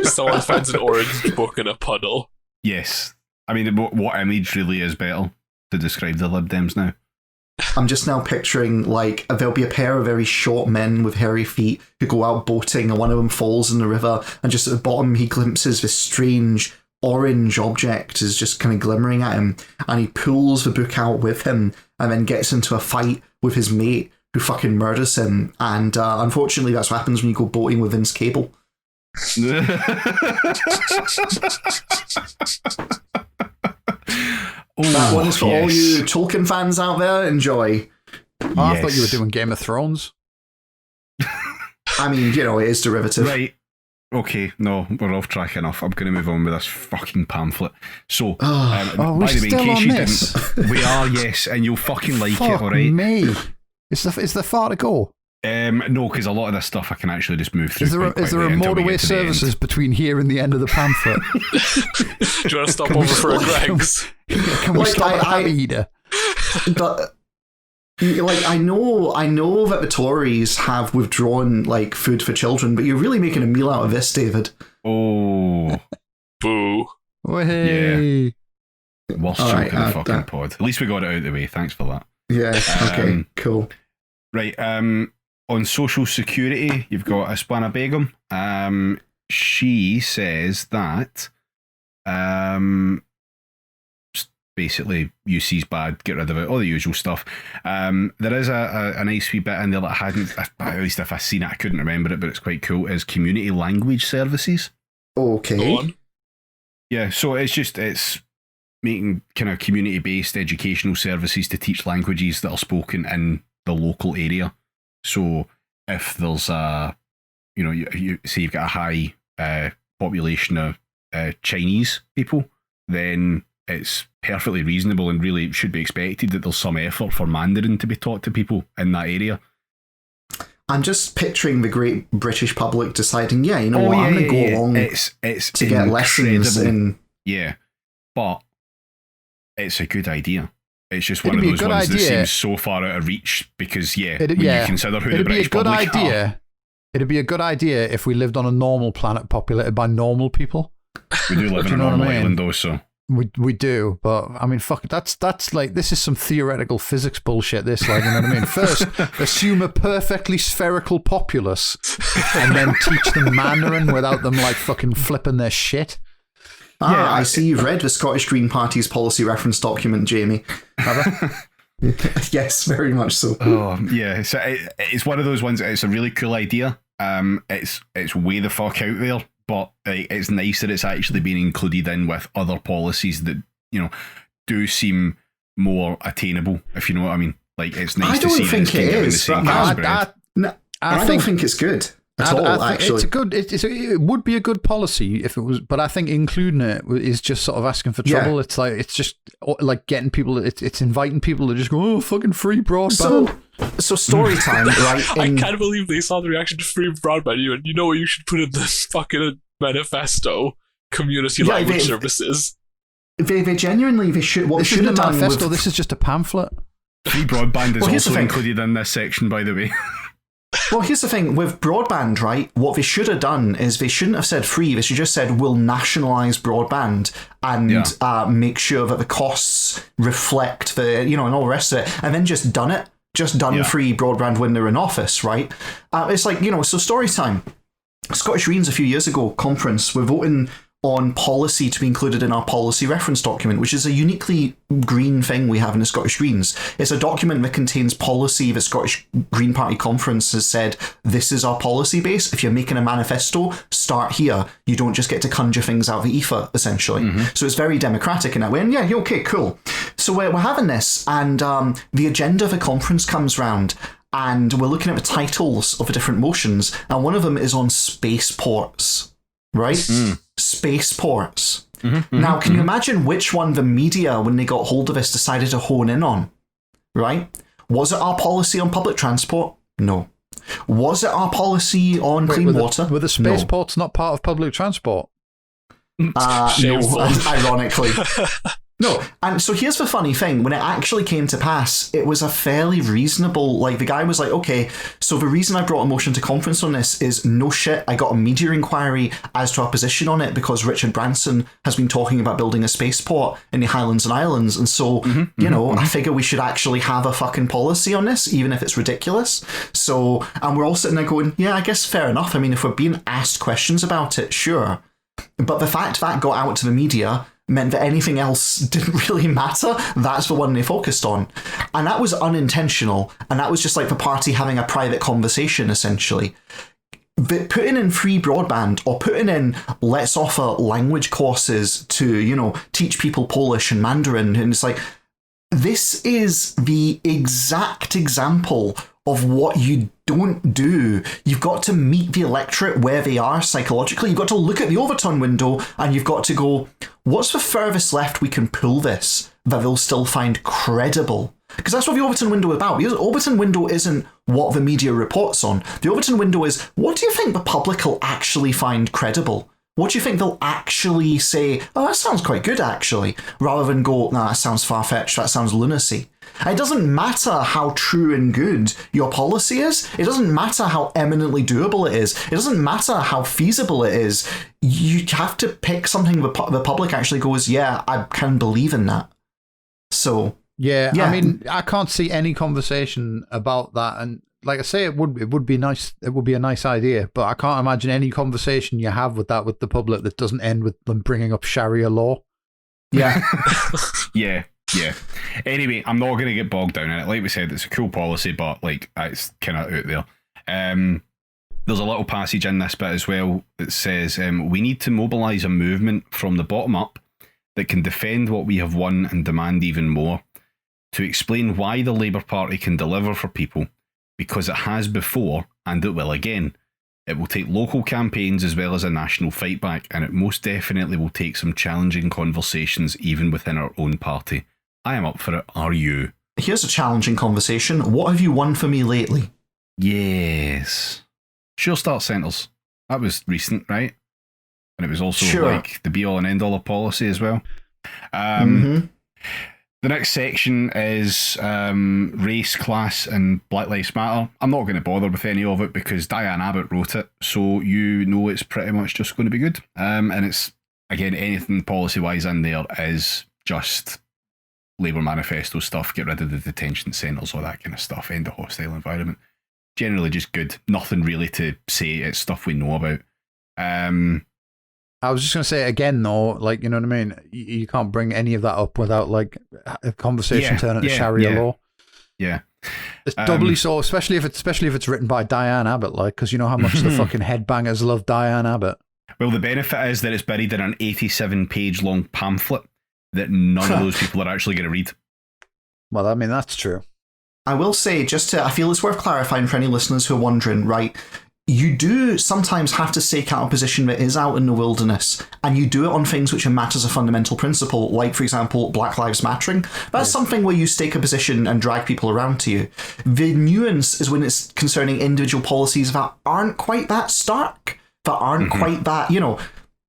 S4: Someone finds an orange book in a puddle.
S1: Yes. I mean, what image really is better to describe the Lib Dems now?
S3: I'm just now picturing, like, there'll be a pair of very short men with hairy feet who go out boating, and one of them falls in the river, and just at the bottom he glimpses this strange orange object is just kind of glimmering at him, and he pulls the book out with him, and then gets into a fight with his mate who fucking murders him, and unfortunately that's what happens when you go boating with Vince Cable. That one is for all you Tolkien fans out there. Enjoy.
S2: I thought you were doing Game of Thrones.
S3: I mean, it is derivative.
S1: Right. Okay, no, we're off track enough. I'm going to move on with this fucking pamphlet. So, by the way, in case you didn't, we are, yes, and you'll fucking like it, alright?
S2: Me. Is there far to go?
S1: No, because a lot of this stuff I can actually just move through.
S2: Is there a motorway services between here and the end of the pamphlet?
S4: Do you want to stop over for a Greg's?
S2: Can we stop at Happy Eater?
S3: But Like, I know that the Tories have withdrawn like food for children, but you're really making a meal out of this, David.
S1: Oh,
S4: Boo.
S2: Hey.
S1: worst
S3: All
S1: joke
S3: right,
S1: in the fucking pod. At least we got it out of the way. Thanks for that.
S3: Yeah. Okay. Cool.
S1: Right. On social security, you've got Asplana Begum. She says that basically UC's bad, get rid of it, all the usual stuff. There is a nice wee bit in there that I hadn't, at least if I seen it, I couldn't remember it, but it's quite cool, is community language services.
S3: Okay.
S4: Go on.
S1: Yeah, so it's making kind of community-based educational services to teach languages that are spoken in the local area. So if there's you say you've got a high population of Chinese people, then it's perfectly reasonable and really should be expected that there's some effort for Mandarin to be taught to people in that area.
S3: I'm just picturing the great British public deciding, I'm going to go along
S1: it's
S3: to get lessons in.
S1: Yeah, but it's a good idea. It's just one
S2: It'd
S1: of
S2: be a
S1: those
S2: good
S1: ones that
S2: idea.
S1: seems so far out of reach because, when you
S2: yeah.
S1: consider who the
S2: It'd be a
S1: British
S2: good
S1: public are.
S2: idea. It'd be a good idea if we lived on a normal planet populated by normal people.
S1: We do live
S2: Do
S1: in a
S2: you know what I
S1: normal
S2: mean?
S1: island, though, so.
S2: We do, but I mean, fuck it. That's like, this is some theoretical physics bullshit. This, like, you know what I mean? First, assume a perfectly spherical populace, and then teach them Mandarin without them like fucking flipping their shit.
S3: Yeah, I see you've read the Scottish Green Party's policy reference document, Jamie.
S2: Have I?
S3: Yes, very much so.
S1: Oh, yeah. So it's one of those ones. It's a really cool idea. It's way the fuck out there, but it's nice that it's actually been included in with other policies that do seem more attainable. If you know what I mean. Like, it's nice to see that it's been given the same kind of spread.
S3: I don't think it's good at all. Actually,
S2: it would be a good policy if it was, but I think including it is just sort of asking for trouble.
S3: Yeah.
S2: It's like, it's just like getting people. It's inviting people to just go, oh, fucking free broadband.
S3: So story time, right?
S4: I can't believe they saw the reaction to free broadband. And you know what you should put in this fucking manifesto? Community language services.
S3: They genuinely, they should. What
S2: This
S3: they should
S2: isn't
S3: have
S2: a
S3: done.
S2: manifesto. This is just a pamphlet.
S1: Free broadband is
S3: Here's the
S1: also
S3: thing.
S1: included in this section, by the way.
S3: Well, here's the thing with broadband, right? What they should have done is they shouldn't have said free. They should just said we'll nationalise broadband and make sure that the costs reflect the, and all the rest of it, and then just done it. Just done free broadband when they're in office, right? It's like, so story time. Scottish Greens a few years ago conference, we're voting on policy to be included in our policy reference document, which is a uniquely green thing we have in the Scottish Greens. It's a document that contains policy. The Scottish Green Party conference has said, this is our policy base. If you're making a manifesto, start here. You don't just get to conjure things out of the ether, essentially. Mm-hmm. So it's very democratic in that way. And okay, cool. So we're having this, and the agenda of the conference comes round, and we're looking at the titles of the different motions, and one of them is on spaceports, right? Spaceports. Now, can you imagine which one the media, when they got hold of this, decided to hone in on, right? Was it our policy on public transport? No. Was it our policy on clean water?
S2: Were the spaceports not part of public transport?
S3: No, ironically. No, and so here's the funny thing. When it actually came to pass, it was a fairly reasonable, the guy was like, okay, so the reason I brought a motion to conference on this is, no shit, I got a media inquiry as to our position on it because Richard Branson has been talking about building a spaceport in the Highlands and Islands, and so, I figure we should actually have a fucking policy on this, even if it's ridiculous. So, and we're all sitting there going, yeah, I guess fair enough. I mean, if we're being asked questions about it, sure. But the fact that got out to the media meant that anything else didn't really matter. That's the one they focused on. And that was unintentional. And that was just like the party having a private conversation, essentially. But putting in free broadband or putting in let's offer language courses to, teach people Polish and Mandarin. And it's like, this is the exact example of what you don't do. You've got to meet the electorate where they are psychologically. You've got to look at the Overton window and you've got to go, what's the furthest left we can pull this that they'll still find credible? Because that's what the Overton window is about. The Overton window isn't what the media reports on. The Overton window is, what do you think the public will actually find credible? what do you think they'll actually say? Oh, that sounds quite good, actually, rather than go, nah, that sounds far-fetched, that sounds lunacy. And it doesn't matter how true and good your policy is. It doesn't matter how eminently doable it is. It doesn't matter how feasible it is. You have to pick something the public actually goes, yeah, I can believe in that. So
S2: yeah, I mean, I can't see any conversation about that. And like I say, it would be nice. It would be a nice idea, but I can't imagine any conversation you have with the public that doesn't end with them bringing up Sharia law.
S3: Yeah.
S1: Yeah. Anyway, I'm not going to get bogged down in it. Like we said, it's a cool policy, but like it's kind of out there. There's a little passage in this bit as well that says we need to mobilise a movement from the bottom up that can defend what we have won and demand even more, to explain why the Labour Party can deliver for people, because it has before and it will again. It will take local campaigns as well as a national fight back, and it most definitely will take some challenging conversations even within our own party. I am up for it. Are you?
S3: Here's a challenging conversation. What have you won for me lately?
S1: Yes. Sure Start Centres. That was recent, right? And it was also like the be-all and end-all of policy as well. The next section is race, class, and Black Lives Matter. I'm not going to bother with any of it because Diane Abbott wrote it, so you know it's pretty much just going to be good. And it's, again, anything policy-wise in there is just Labour manifesto stuff, get rid of the detention centres, all that kind of stuff, end the hostile environment. Generally just good. Nothing really to say, it's stuff we know about.
S2: I was just going to say again, though, like, you know what I mean? You can't bring any of that up without, like, a conversation turning to Sharia law.
S1: Yeah.
S2: It's doubly so, especially if it's written by Diane Abbott, like, because you know how much the fucking headbangers love Diane Abbott.
S1: Well, the benefit is that it's buried in an 87-page long pamphlet that none of those people are actually going to read.
S2: Well, I mean, that's true.
S3: I will say, I feel it's worth clarifying for any listeners who are wondering, right? You do sometimes have to stake out a position that is out in the wilderness, and you do it on things which are matters of fundamental principle, like, for example, Black Lives Mattering. That's something where you stake a position and drag people around to you. The nuance is when it's concerning individual policies that aren't quite that stark, that aren't quite that, you know.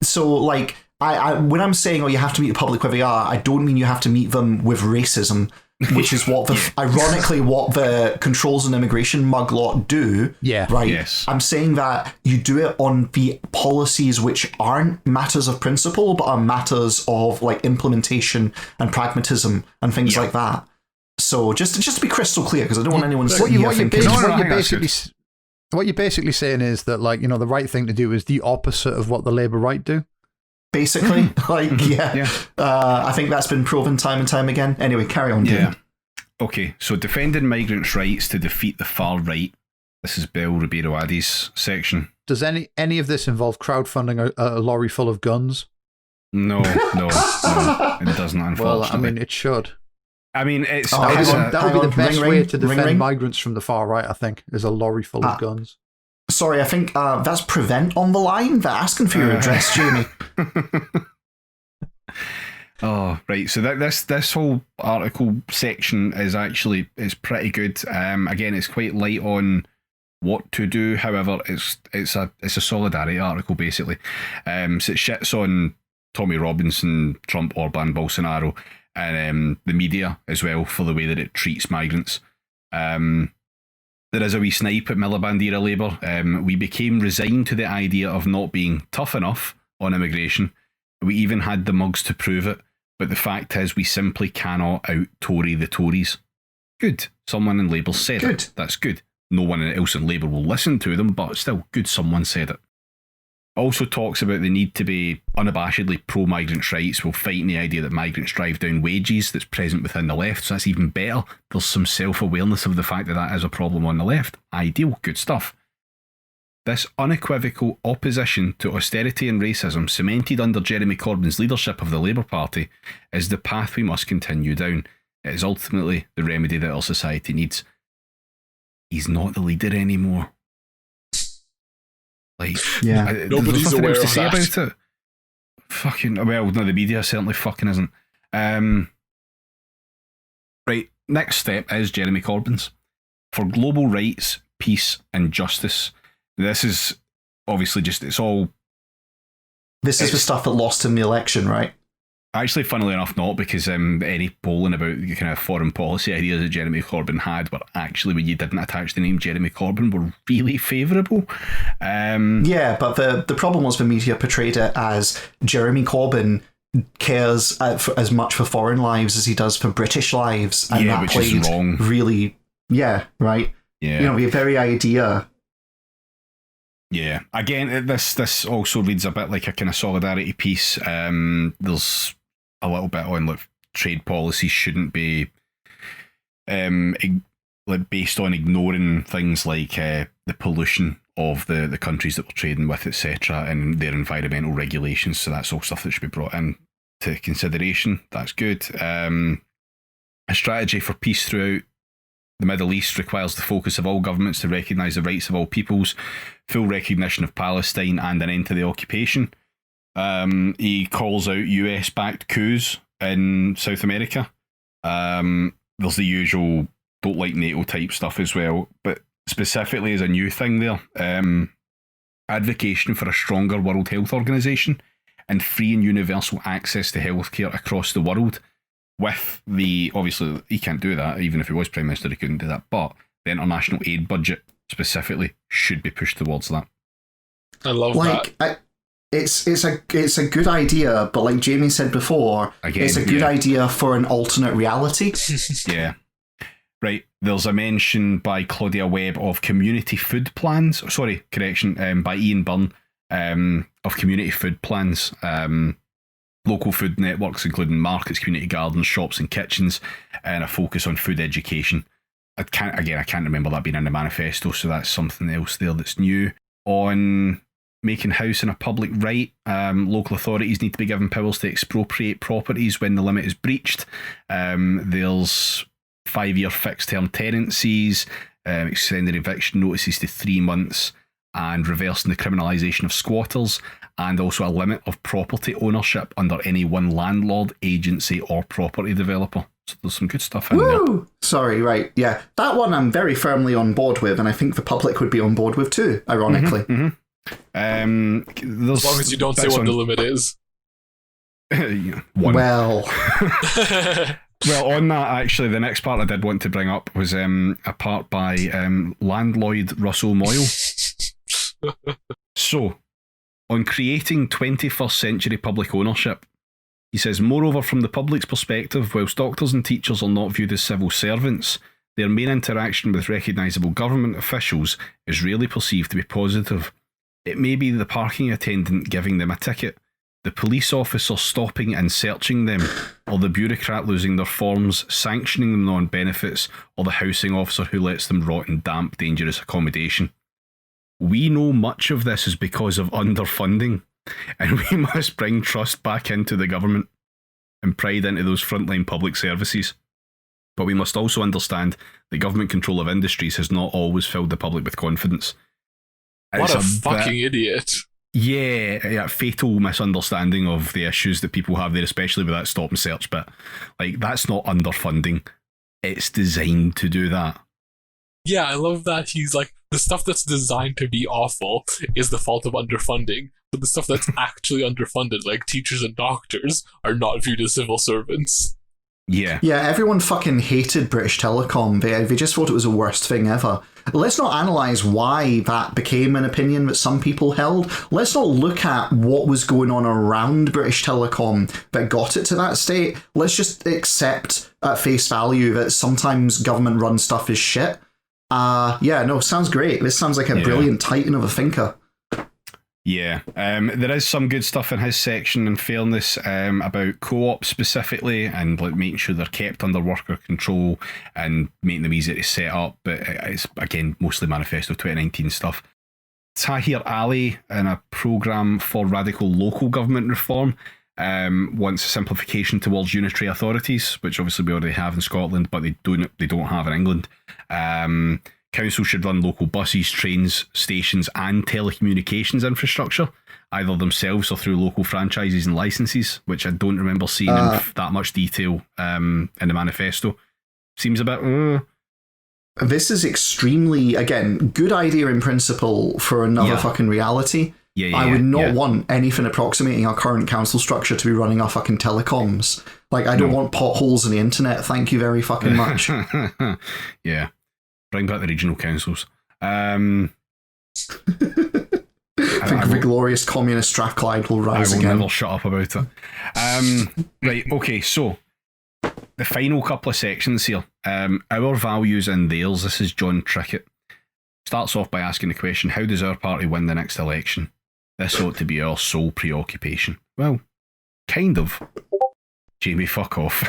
S3: So, like, I when I'm saying, you have to meet the public where they are, I don't mean you have to meet them with racism, which is what ironically what the controls and immigration muglot do.
S2: Yeah.
S3: Right.
S1: Yes.
S3: I'm saying that you do it on the policies which aren't matters of principle, but are matters of like implementation and pragmatism and things like that. So just to be crystal clear, because I don't want anyone sitting here thinking
S2: what you're basically saying is that, like, you know, the right thing to do is the opposite of what the Labour right do.
S3: Basically, I think that's been proven time and time again. Anyway, carry on.
S1: Yeah. Okay, so defending migrants' rights to defeat the far right. This is Bill Ribeiro Addy's section.
S2: Does any of this involve crowdfunding a lorry full of guns?
S1: No, it doesn't. Unfortunately,
S2: well, I mean, it should.
S1: I mean, it's
S2: that would be the best way to defend
S3: ring.
S2: migrants from the far right. I think is a lorry full of guns.
S3: Sorry, I think that's Prevent on the line. They're asking for your address, Jamie.
S1: Oh, right. So this whole article section is pretty good. Again, it's quite light on what to do. However, it's a solidarity article basically. So it shits on Tommy Robinson, Trump, Orban, Bolsonaro, and the media as well for the way that it treats migrants. There is a wee snipe at Miliband era Labour. We became resigned to the idea of not being tough enough on immigration. We even had the mugs to prove it, but the fact is we simply cannot out-Tory the Tories. Good. Someone in Labour said it. That's good. No one else in Labour will listen to them, but still good someone said it. Also talks about the need to be unabashedly pro-migrants' rights while fighting the idea that migrants drive down wages that's present within the left, so that's even better. There's some self-awareness of the fact that is a problem on the left. Ideal, good stuff. This unequivocal opposition to austerity and racism cemented under Jeremy Corbyn's leadership of the Labour Party is the path we must continue down. It is ultimately the remedy that our society needs. He's not the leader anymore. Like,
S4: nobody's aware of that.
S1: About it. Fucking, well, no, the media certainly fucking isn't. Right, next step is Jeremy Corbyn's. For global rights, peace and justice. This is obviously it's all
S3: This is the stuff that lost him the election, right?
S1: Actually, funnily enough, not, because any polling about the kind of foreign policy ideas that Jeremy Corbyn had were actually, when you didn't attach the name Jeremy Corbyn, were really favourable.
S3: Yeah, but the problem was the media portrayed it as Jeremy Corbyn cares as much for foreign lives as he does for British lives, and that
S1: which
S3: played
S1: is wrong.
S3: Really, right.
S1: Yeah,
S3: the very idea.
S1: Yeah, again, this also reads a bit like a kind of solidarity piece. There's a little bit on like trade policy shouldn't be based on ignoring things like the pollution of the countries that we're trading with, etc., and their environmental regulations. So that's all stuff that should be brought in to consideration. That's good. A strategy for peace throughout the Middle East requires the focus of all governments to recognise the rights of all peoples, full recognition of Palestine, and an end to the occupation. He calls out US-backed coups in South America. There's the usual don't like NATO type stuff as well, but specifically as a new thing there, advocation for a stronger World Health Organization and free and universal access to healthcare across the world. With the, obviously, he can't do that, even if he was Prime Minister, he couldn't do that, but the international aid budget specifically should be pushed towards that.
S4: I love that.
S3: It's a good idea, but like Jamie said before, it's a good idea for an alternate reality.
S1: Yeah. Right, there's a mention by Claudia Webb of community food plans. Sorry, correction, by Ian Byrne of community food plans. Local food networks, including markets, community gardens, shops and kitchens, and a focus on food education. I can't remember that being in the manifesto, so that's something else there that's new. On making housing a public right, local authorities need to be given powers to expropriate properties when the limit is breached. There's 5-year fixed-term tenancies, extended eviction notices to 3 months, and reversing the criminalisation of squatters, and also a limit of property ownership under any one landlord, agency, or property developer. So there's some good stuff in there.
S3: Sorry, right. Yeah, that one I'm very firmly on board with, and I think the public would be on board with too, ironically.
S4: As long as you don't say what the limit is.
S1: One.
S3: Well...
S1: Well, on that, actually, the next part I did want to bring up was a part by landlord Russell Moyle. So, on creating 21st century public ownership, he says, moreover, from the public's perspective, whilst doctors and teachers are not viewed as civil servants, their main interaction with recognisable government officials is rarely perceived to be positive. It may be the parking attendant giving them a ticket, the police officer stopping and searching them, or the bureaucrat losing their forms, sanctioning them on benefits, or the housing officer who lets them rot in damp, dangerous accommodation. We know much of this is because of underfunding, and we must bring trust back into the government and pride into those frontline public services. But we must also understand that government control of industries has not always filled the public with confidence.
S4: What a fucking idiot.
S1: Yeah, fatal misunderstanding of the issues that people have there, especially with that stop and search bit. Like, that's not underfunding. It's designed to do that.
S4: Yeah, I love that he's like, the stuff that's designed to be awful is the fault of underfunding, but the stuff that's actually underfunded, like teachers and doctors, are not viewed as civil servants.
S3: Yeah, everyone fucking hated British Telecom. They just thought it was the worst thing ever. Let's not analyse why that became an opinion that some people held. Let's not look at what was going on around British Telecom that got it to that state. Let's just accept at face value that sometimes government-run stuff is shit. Sounds great. This sounds like a brilliant titan of a thinker.
S1: Yeah, there is some good stuff in his section, in fairness, about co-ops specifically, and like making sure they're kept under worker control and making them easy to set up. But it's, again, mostly Manifesto 2019 stuff. Tahir Ali, in a programme for radical local government reform, wants simplification towards unitary authorities, which obviously we already have in Scotland, but they don't have in England. Council should run local buses, trains, stations and telecommunications infrastructure, either themselves or through local franchises and licenses, which I don't remember seeing in that much detail in the manifesto. Seems a bit...
S3: This is extremely, again, good idea in principle for another fucking reality. I would not want anything approximating our current council structure to be running our fucking telecoms. Like, I don't want potholes in the internet. Thank you very fucking much.
S1: Yeah. Bring back the regional councils.
S3: I think the glorious communist Strathclyde will rise again.
S1: I will never shut up about it. Right, okay, so the final couple of sections here. Our values and theirs. This is John Trickett. Starts off by asking the question, how does our party win the next election? This ought to be our sole preoccupation. Well, kind of. Jamie, fuck off.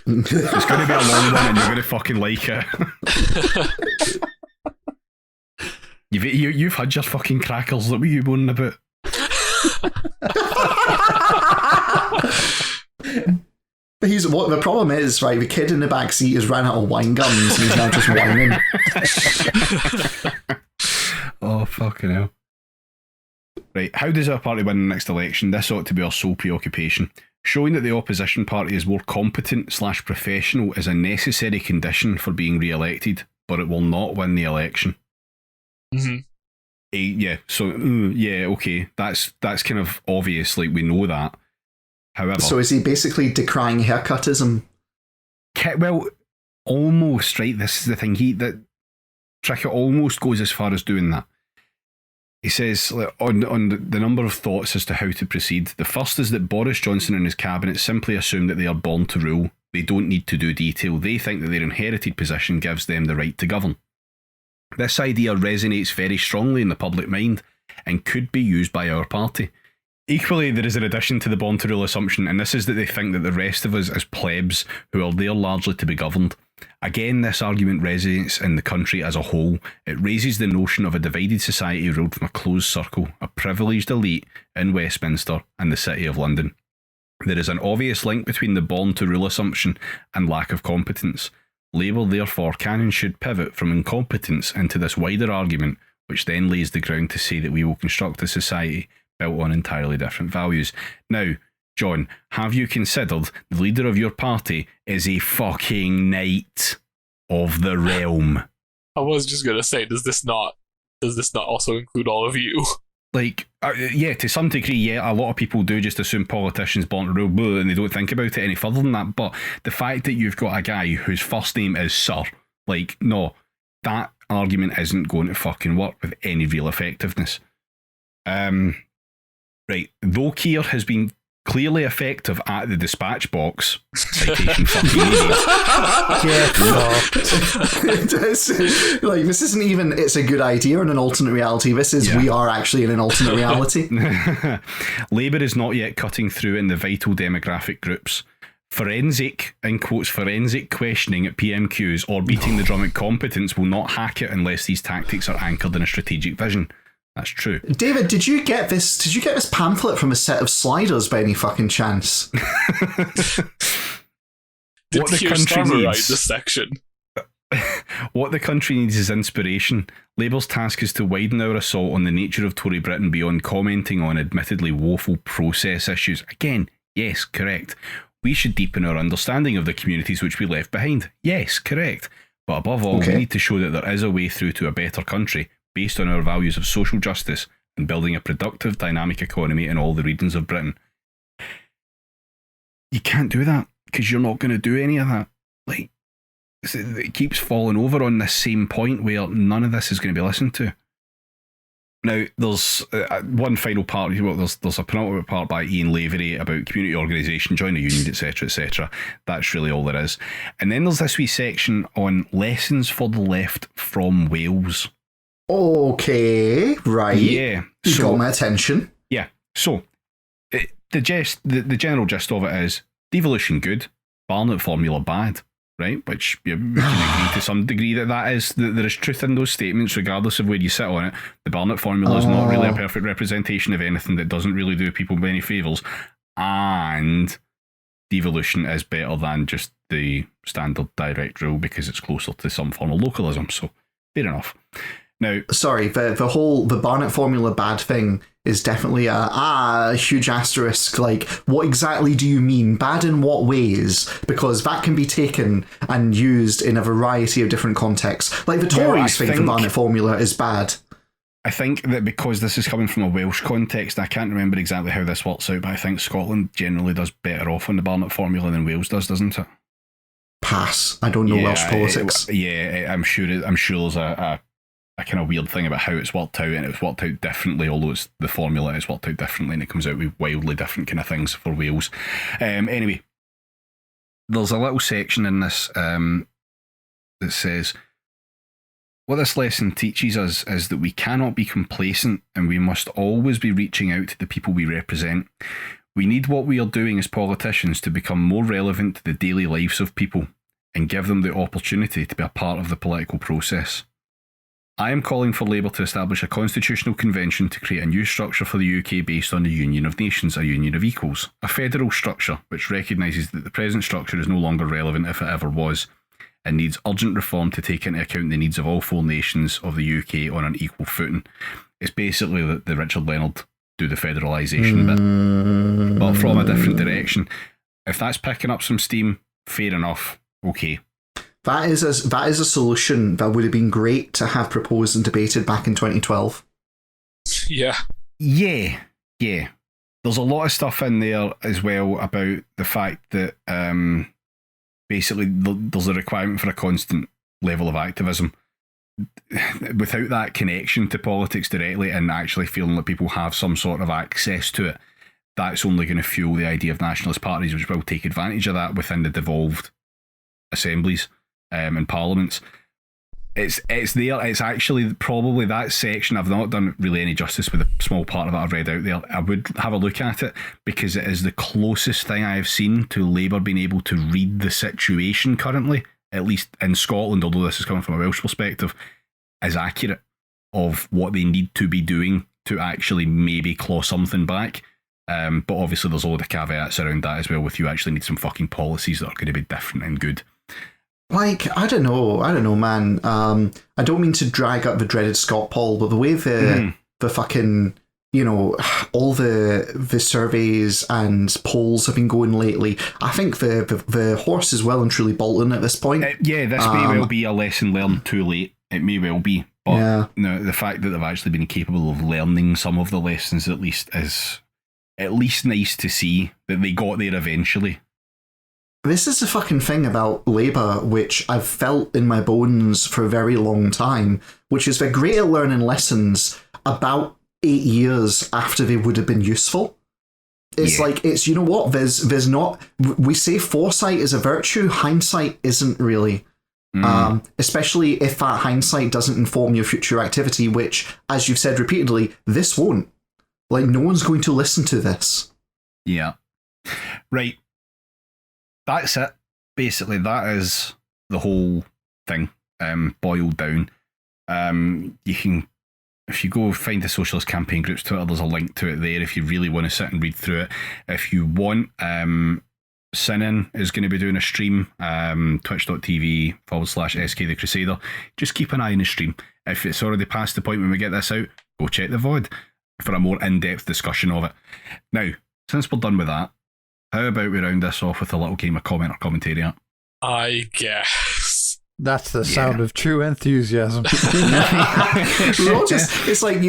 S1: It's going to be a long one and you're going to fucking like it. You've had your fucking crackers. What were you moaning about?
S3: The problem is, right, the kid in the back seat has ran out of wine gums and he's now just whining.
S1: Oh, fucking hell. Right, how does our party win the next election? This ought to be our sole preoccupation. Showing that the opposition party is more competent/professional is a necessary condition for being re-elected, but it will not win the election.
S4: Mm-hmm.
S1: Okay, that's kind of obvious, like we know that. However,
S3: so is he basically decrying haircutism?
S1: Well, almost, right? This is the thing. Trickett almost goes as far as doing that. He says on the number of thoughts as to how to proceed. The first is that Boris Johnson and his cabinet simply assume that they are born to rule. They don't need to do detail. They think that their inherited position gives them the right to govern. This idea resonates very strongly in the public mind and could be used by our party. Equally, there is an addition to the born to rule assumption, and this is that they think that the rest of us as plebs who are there largely to be governed. Again, this argument resonates in the country as a whole. It raises the notion of a divided society ruled from a closed circle, a privileged elite in Westminster and the City of London. There is an obvious link between the born to rule assumption and lack of competence. Labour therefore can and should pivot from incompetence into this wider argument, which then lays the ground to say that we will construct a society built on entirely different values. Now, John, have you considered the leader of your party is a fucking knight of the realm?
S4: I was just gonna say, does this not also include all of you?
S1: Like, yeah, to some degree, yeah, a lot of people do just assume politicians born to rule, and they don't think about it any further than that. But the fact that you've got a guy whose first name is Sir, like, no, that argument isn't going to fucking work with any real effectiveness. Right, though Keir has been clearly effective at the dispatch box, citation fucking
S3: like, this isn't even it's a good idea in an alternate reality. This is we are actually in an alternate reality.
S1: Labour is not yet cutting through in the vital demographic groups. Forensic, in quotes, forensic questioning at PMQs or beating the drum at competence will not hack it unless these tactics are anchored in a strategic vision. That's true.
S3: David, did you get this pamphlet from a set of sliders by any fucking chance?
S4: Did Keir Starmer write this section?
S1: What the country needs is inspiration. Labour's task is to widen our assault on the nature of Tory Britain beyond commenting on admittedly woeful process issues. Again, yes, correct. We should deepen our understanding of the communities which we left behind. Yes, correct. But above all, we need to show that there is a way through to a better country based on our values of social justice and building a productive, dynamic economy in all the regions of Britain. You can't do that because you're not going to do any of that. Like, it keeps falling over on this same point where none of this is going to be listened to. Now, there's one final part. Well, there's a penultimate part by Ian Lavery about community organisation, join a union, etc., etc. That's really all there is. And then there's this wee section on lessons for the left from Wales.
S3: Okay, right.
S1: Yeah.
S3: You got my attention.
S1: Yeah. So, the general gist of it is devolution good, Barnett formula bad, right? Which we can agree to some degree that there is truth in those statements, regardless of where you sit on it. The Barnett formula is not really a perfect representation of anything that doesn't really do people many favours, and devolution is better than just the standard direct rule because it's closer to some form of localism. So, fair enough. Now,
S3: sorry, the Barnett formula bad thing is definitely a huge asterisk. Like, what exactly do you mean? Bad in what ways? Because that can be taken and used in a variety of different contexts. Like, the Tories think the Barnett formula is bad.
S1: I think that because this is coming from a Welsh context, I can't remember exactly how this works out, but I think Scotland generally does better off on the Barnett formula than Wales does, doesn't it?
S3: Pass. I don't know Welsh politics.
S1: I'm sure there's a kind of weird thing about how it's worked out, and it's worked out differently, although it's the formula is worked out differently, and it comes out with wildly different kind of things for Wales. Anyway, there's a little section in this that says, what this lesson teaches us is that we cannot be complacent, and we must always be reaching out to the people we represent. We need what we are doing as politicians to become more relevant to the daily lives of people and give them the opportunity to be a part of the political process. I am calling for Labour to establish a constitutional convention to create a new structure for the UK based on the Union of Nations, a union of equals, a federal structure which recognises that the present structure is no longer relevant if it ever was, and needs urgent reform to take into account the needs of all 4 nations of the UK on an equal footing. It's basically the Richard Leonard do the federalisation bit, but from a different direction. If that's picking up some steam, fair enough, okay.
S3: That is a solution that would have been great to have proposed and debated back in 2012.
S4: Yeah.
S1: There's a lot of stuff in there as well about the fact that basically there's a requirement for a constant level of activism. Without that connection to politics directly and actually feeling that people have some sort of access to it, that's only going to fuel the idea of nationalist parties, which will take advantage of that within the devolved assemblies and parliaments. It's there. It's actually probably that section. I've not done really any justice with the small part of it I've read out there. I would have a look at it because it is the closest thing I have seen to Labour being able to read the situation currently, at least in Scotland, although this is coming from a Welsh perspective, is accurate of what they need to be doing to actually maybe claw something back. But obviously there's a lot of caveats around that as well, with you actually need some fucking policies that are going to be different and good.
S3: Like, I don't know, man. I don't mean to drag up the dreaded Scott Paul, but the way the fucking, all the surveys and polls have been going lately, I think the horse is well and truly bolting at this point.
S1: This may well be a lesson learned too late. It may well be. But no, the fact that they've actually been capable of learning some of the lessons at least is at least nice to see that they got there eventually.
S3: This is the fucking thing about Labour, which I've felt in my bones for a very long time, which is they're great at learning lessons about 8 years after they would have been useful. It's like, you know what, there's not, we say foresight is a virtue, hindsight isn't really. Especially if that hindsight doesn't inform your future activity, which, as you've said repeatedly, this won't. Like, no one's going to listen to this.
S1: Yeah. Right. That's it. Basically, that is the whole thing, boiled down. You can, if you go find the Socialist Campaign Group's Twitter, there's a link to it there if you really want to sit and read through it. If you want, Sinin is going to be doing a stream, twitch.tv/SK the Crusader. Just keep an eye on the stream. If it's already past the point when we get this out, go check the VOD for a more in-depth discussion of it. Now, since we're done with that, how about we round this off with a little game of comment or commentary?
S4: I guess.
S2: That's the sound of true enthusiasm.
S3: We're all just, it's like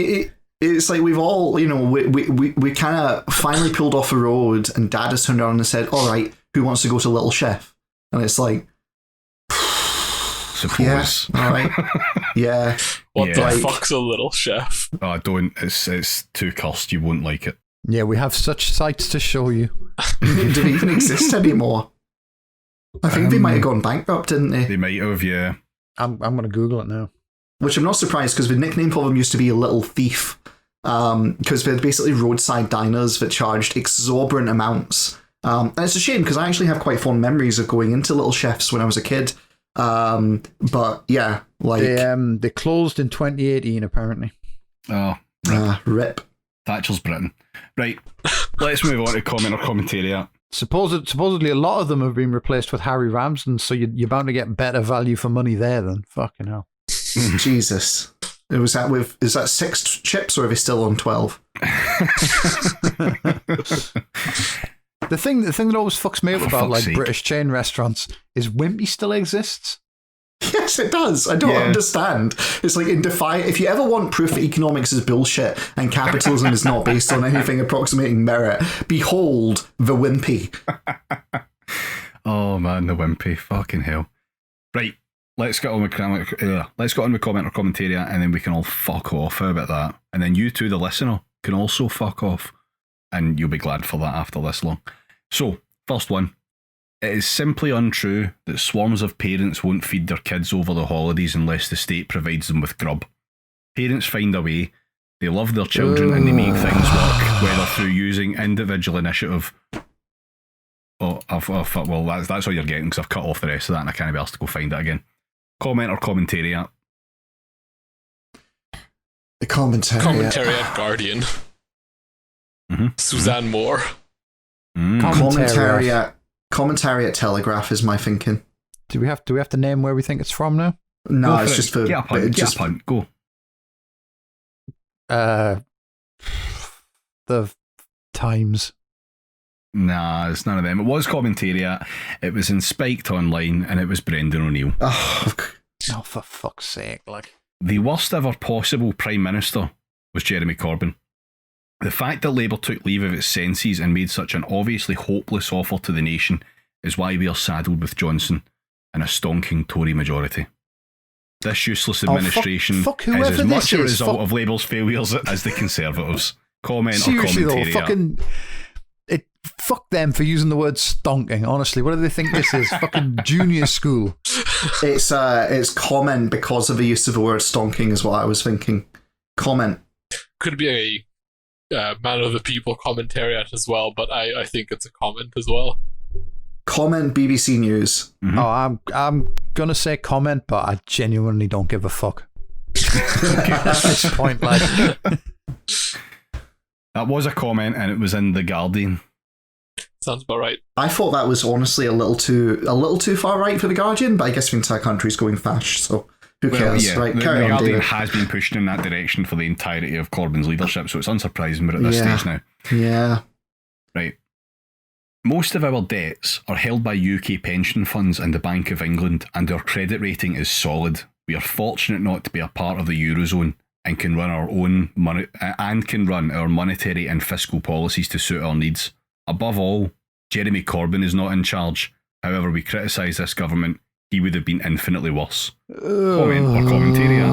S3: we've all, we kind of finally pulled off a road and Dad has turned around and said, all right, who wants to go to Little Chef? And it's like,
S1: suppose.
S3: Yeah, all right. Yeah.
S4: What the fuck's a Little Chef?
S1: Oh, don't. It's too cursed. You won't like it.
S2: Yeah, we have such sights to show you.
S3: Do they even exist anymore? I think they might have gone bankrupt, didn't they?
S1: They might have, yeah.
S2: I'm going to Google it now.
S3: Which I'm not surprised, because the nickname for them used to be Little Thief, because they're basically roadside diners that charged exorbitant amounts. And it's a shame, because I actually have quite fond memories of going into Little Chefs when I was a kid. But yeah, like...
S2: They closed in 2018, apparently.
S1: Oh,
S3: rip.
S1: Thatcher's Britain. Right, let's move on to comment or commentary.
S2: Supposedly a lot of them have been replaced with Harry Ramsden, so you're bound to get better value for money there than fucking hell.
S3: Jesus. Is that 6 chips or are they still on 12?
S2: The thing that always fucks me up about like
S1: sake.
S2: British chain restaurants is Wimpy still exists.
S3: Yes, it does. I don't understand. It's like in defiant. If you ever want proof that economics is bullshit and capitalism is not based on anything approximating merit, behold the Wimpy.
S1: Oh man, the Wimpy. Fucking hell. Right, let's get on with comment or commentariat, and then we can all fuck off. How about that? And then you two, the listener, can also fuck off, and you'll be glad for that after this long. So, first one. It is simply untrue that swarms of parents won't feed their kids over the holidays unless the state provides them with grub. Parents find a way, they love their children and they make things work, whether through using individual initiative. Well, that's all you're getting because I've cut off the rest of that and I can't be asked to go find it again. Comment or commentariat?
S3: The commentariat.
S4: Commentariat Guardian. Suzanne Moore.
S3: Commentariat Telegraph is my thinking.
S2: Do we have to name where we think it's from now?
S3: No, it's just for...
S1: Get a punt. Go.
S2: The Times.
S1: Nah, it's none of them. It was commentariat. It was in Spiked Online, and it was Brendan O'Neill.
S3: Oh,
S2: for fuck's sake! Like,
S1: the worst ever possible Prime Minister was Jeremy Corbyn. The fact that Labour took leave of its senses and made such an obviously hopeless offer to the nation is why we are saddled with Johnson and a stonking Tory majority. This useless administration
S2: fuck
S1: is as much a result of Labour's failures as the Conservatives. Comment
S2: seriously
S1: or commentariat?
S2: Fuck them for using the word stonking. Honestly, what do they think this is? Fucking junior school.
S3: It's comment because of the use of the word stonking is what I was thinking. Comment.
S4: Could be a man of the people commentariat as well, but I think it's a comment as well.
S3: Comment BBC News.
S2: Oh, I'm gonna say comment, but I genuinely don't give a fuck. At this point, like,
S1: that was a comment, and it was in The Guardian.
S4: Sounds about right.
S3: I thought that was honestly a little too far right for The Guardian, but I guess the entire country's going fash, so who cares? Right,
S1: the
S3: carry on,
S1: Guardian
S3: David.
S1: has been pushed in that direction for the entirety of Corbyn's leadership, so it's unsurprising we're at this stage now.
S3: Yeah.
S1: Right. Most of our debts are held by UK pension funds and the Bank of England, and our credit rating is solid. We are fortunate not to be a part of the Eurozone and can run our own monetary and fiscal policies to suit our needs. Above all, Jeremy Corbyn is not in charge. However we criticise this government, he would have been infinitely worse. Comment or commentariat?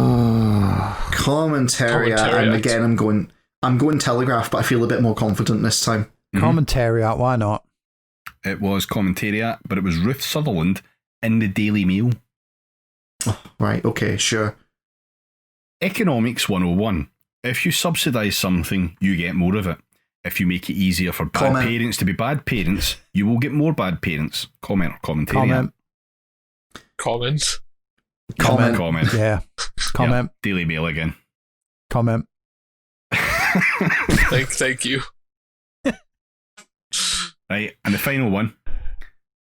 S3: Commentariat. And again, I'm going Telegraph, but I feel a bit more confident this time.
S2: Commentariat, why not?
S1: It was commentariat, but it was Ruth Sutherland in the Daily Mail.
S3: Oh, right, okay, sure.
S1: Economics 101. If you subsidise something, you get more of it. If you make it easier for bad parents to be bad parents, you will get more bad parents. Comment or commentariat?
S4: Comment.
S1: Comment.
S2: Yeah. Comment.
S1: Yeah, Daily Mail again.
S2: Comment.
S4: Thank you.
S1: Right, and the final one.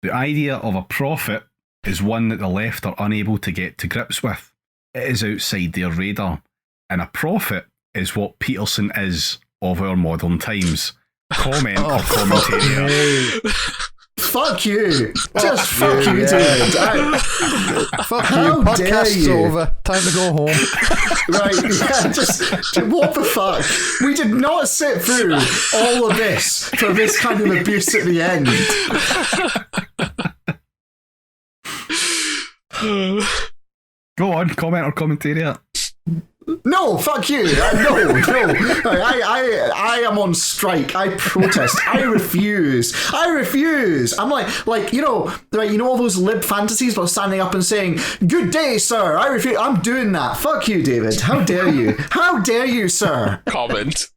S1: The idea of a profit is one that the left are unable to get to grips with. It is outside their radar. And a prophet is what Peterson is of our modern times. Comment or commentariat?
S3: Fuck you. Just fuck you, David.
S2: Fuck you. Podcast's over. Time to go home.
S3: Right, yeah, just what the fuck? We did not sit through all of this for this kind of abuse at the end.
S1: Go on, comment or commentariat.
S3: No, fuck you. No. I am on strike. I protest. I refuse. I'm like you know all those lib fantasies about standing up and saying, "Good day, sir." I refuse. I'm doing that. Fuck you, David. How dare you? How dare you, sir?
S4: Comment.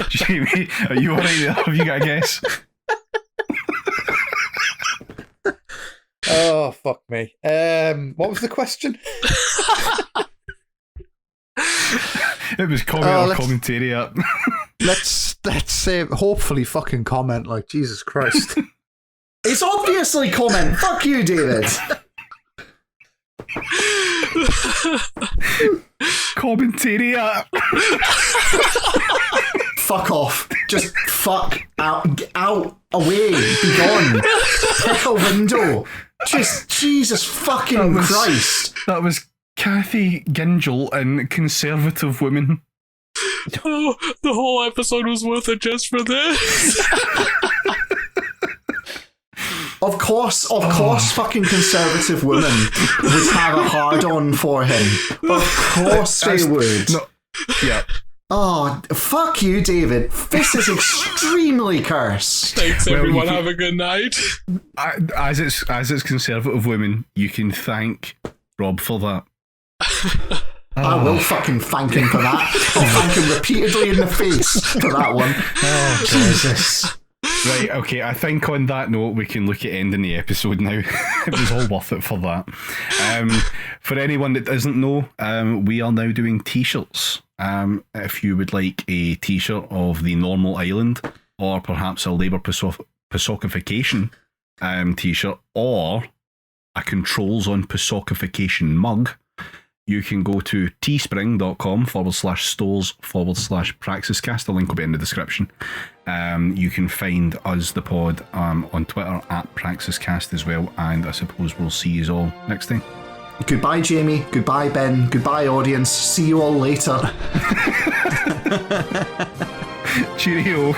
S1: Jamie, are you alright there? Have you got a guess?
S2: Oh, fuck me. What was the question?
S1: It was comment or commentariat.
S2: Let's say hopefully fucking comment, like, Jesus Christ.
S3: It's obviously comment. Fuck you, David.
S1: Commentariat.
S3: Fuck off. Just fuck out. Get out. Away. Be gone. Pick a window. Just Jesus fucking Christ.
S1: That was Kathy Gingell and Conservative Women.
S4: Oh, the whole episode was worth it just for this.
S3: Of course, fucking conservative women would have a hard-on for him. Of course they would.
S1: No, yeah.
S3: Oh, fuck you, David. This is extremely cursed.
S4: Thanks,
S1: Well,
S4: everyone.
S1: you can-
S4: Have a good night.
S1: As it's conservative women, you can thank Rob for that.
S3: I will fucking thank him for that. I'll thank him repeatedly in the face for that one.
S1: Oh, Jesus. Right, okay, I think on that note we can look at ending the episode now. It was all worth it for that. For anyone that doesn't know, we are now doing t-shirts. If you would like a t-shirt of the normal island, or perhaps a Labour Pasocification t-shirt, or a Controls on Pasocification mug, you can go to teespring.com/stores/praxiscast. The link will be in the description. You can find us, the pod, on Twitter at praxiscast as well, and I suppose we'll see you all next time.
S3: Goodbye, Jamie. Goodbye, Ben. Goodbye, audience. See you all later.
S1: Cheerio.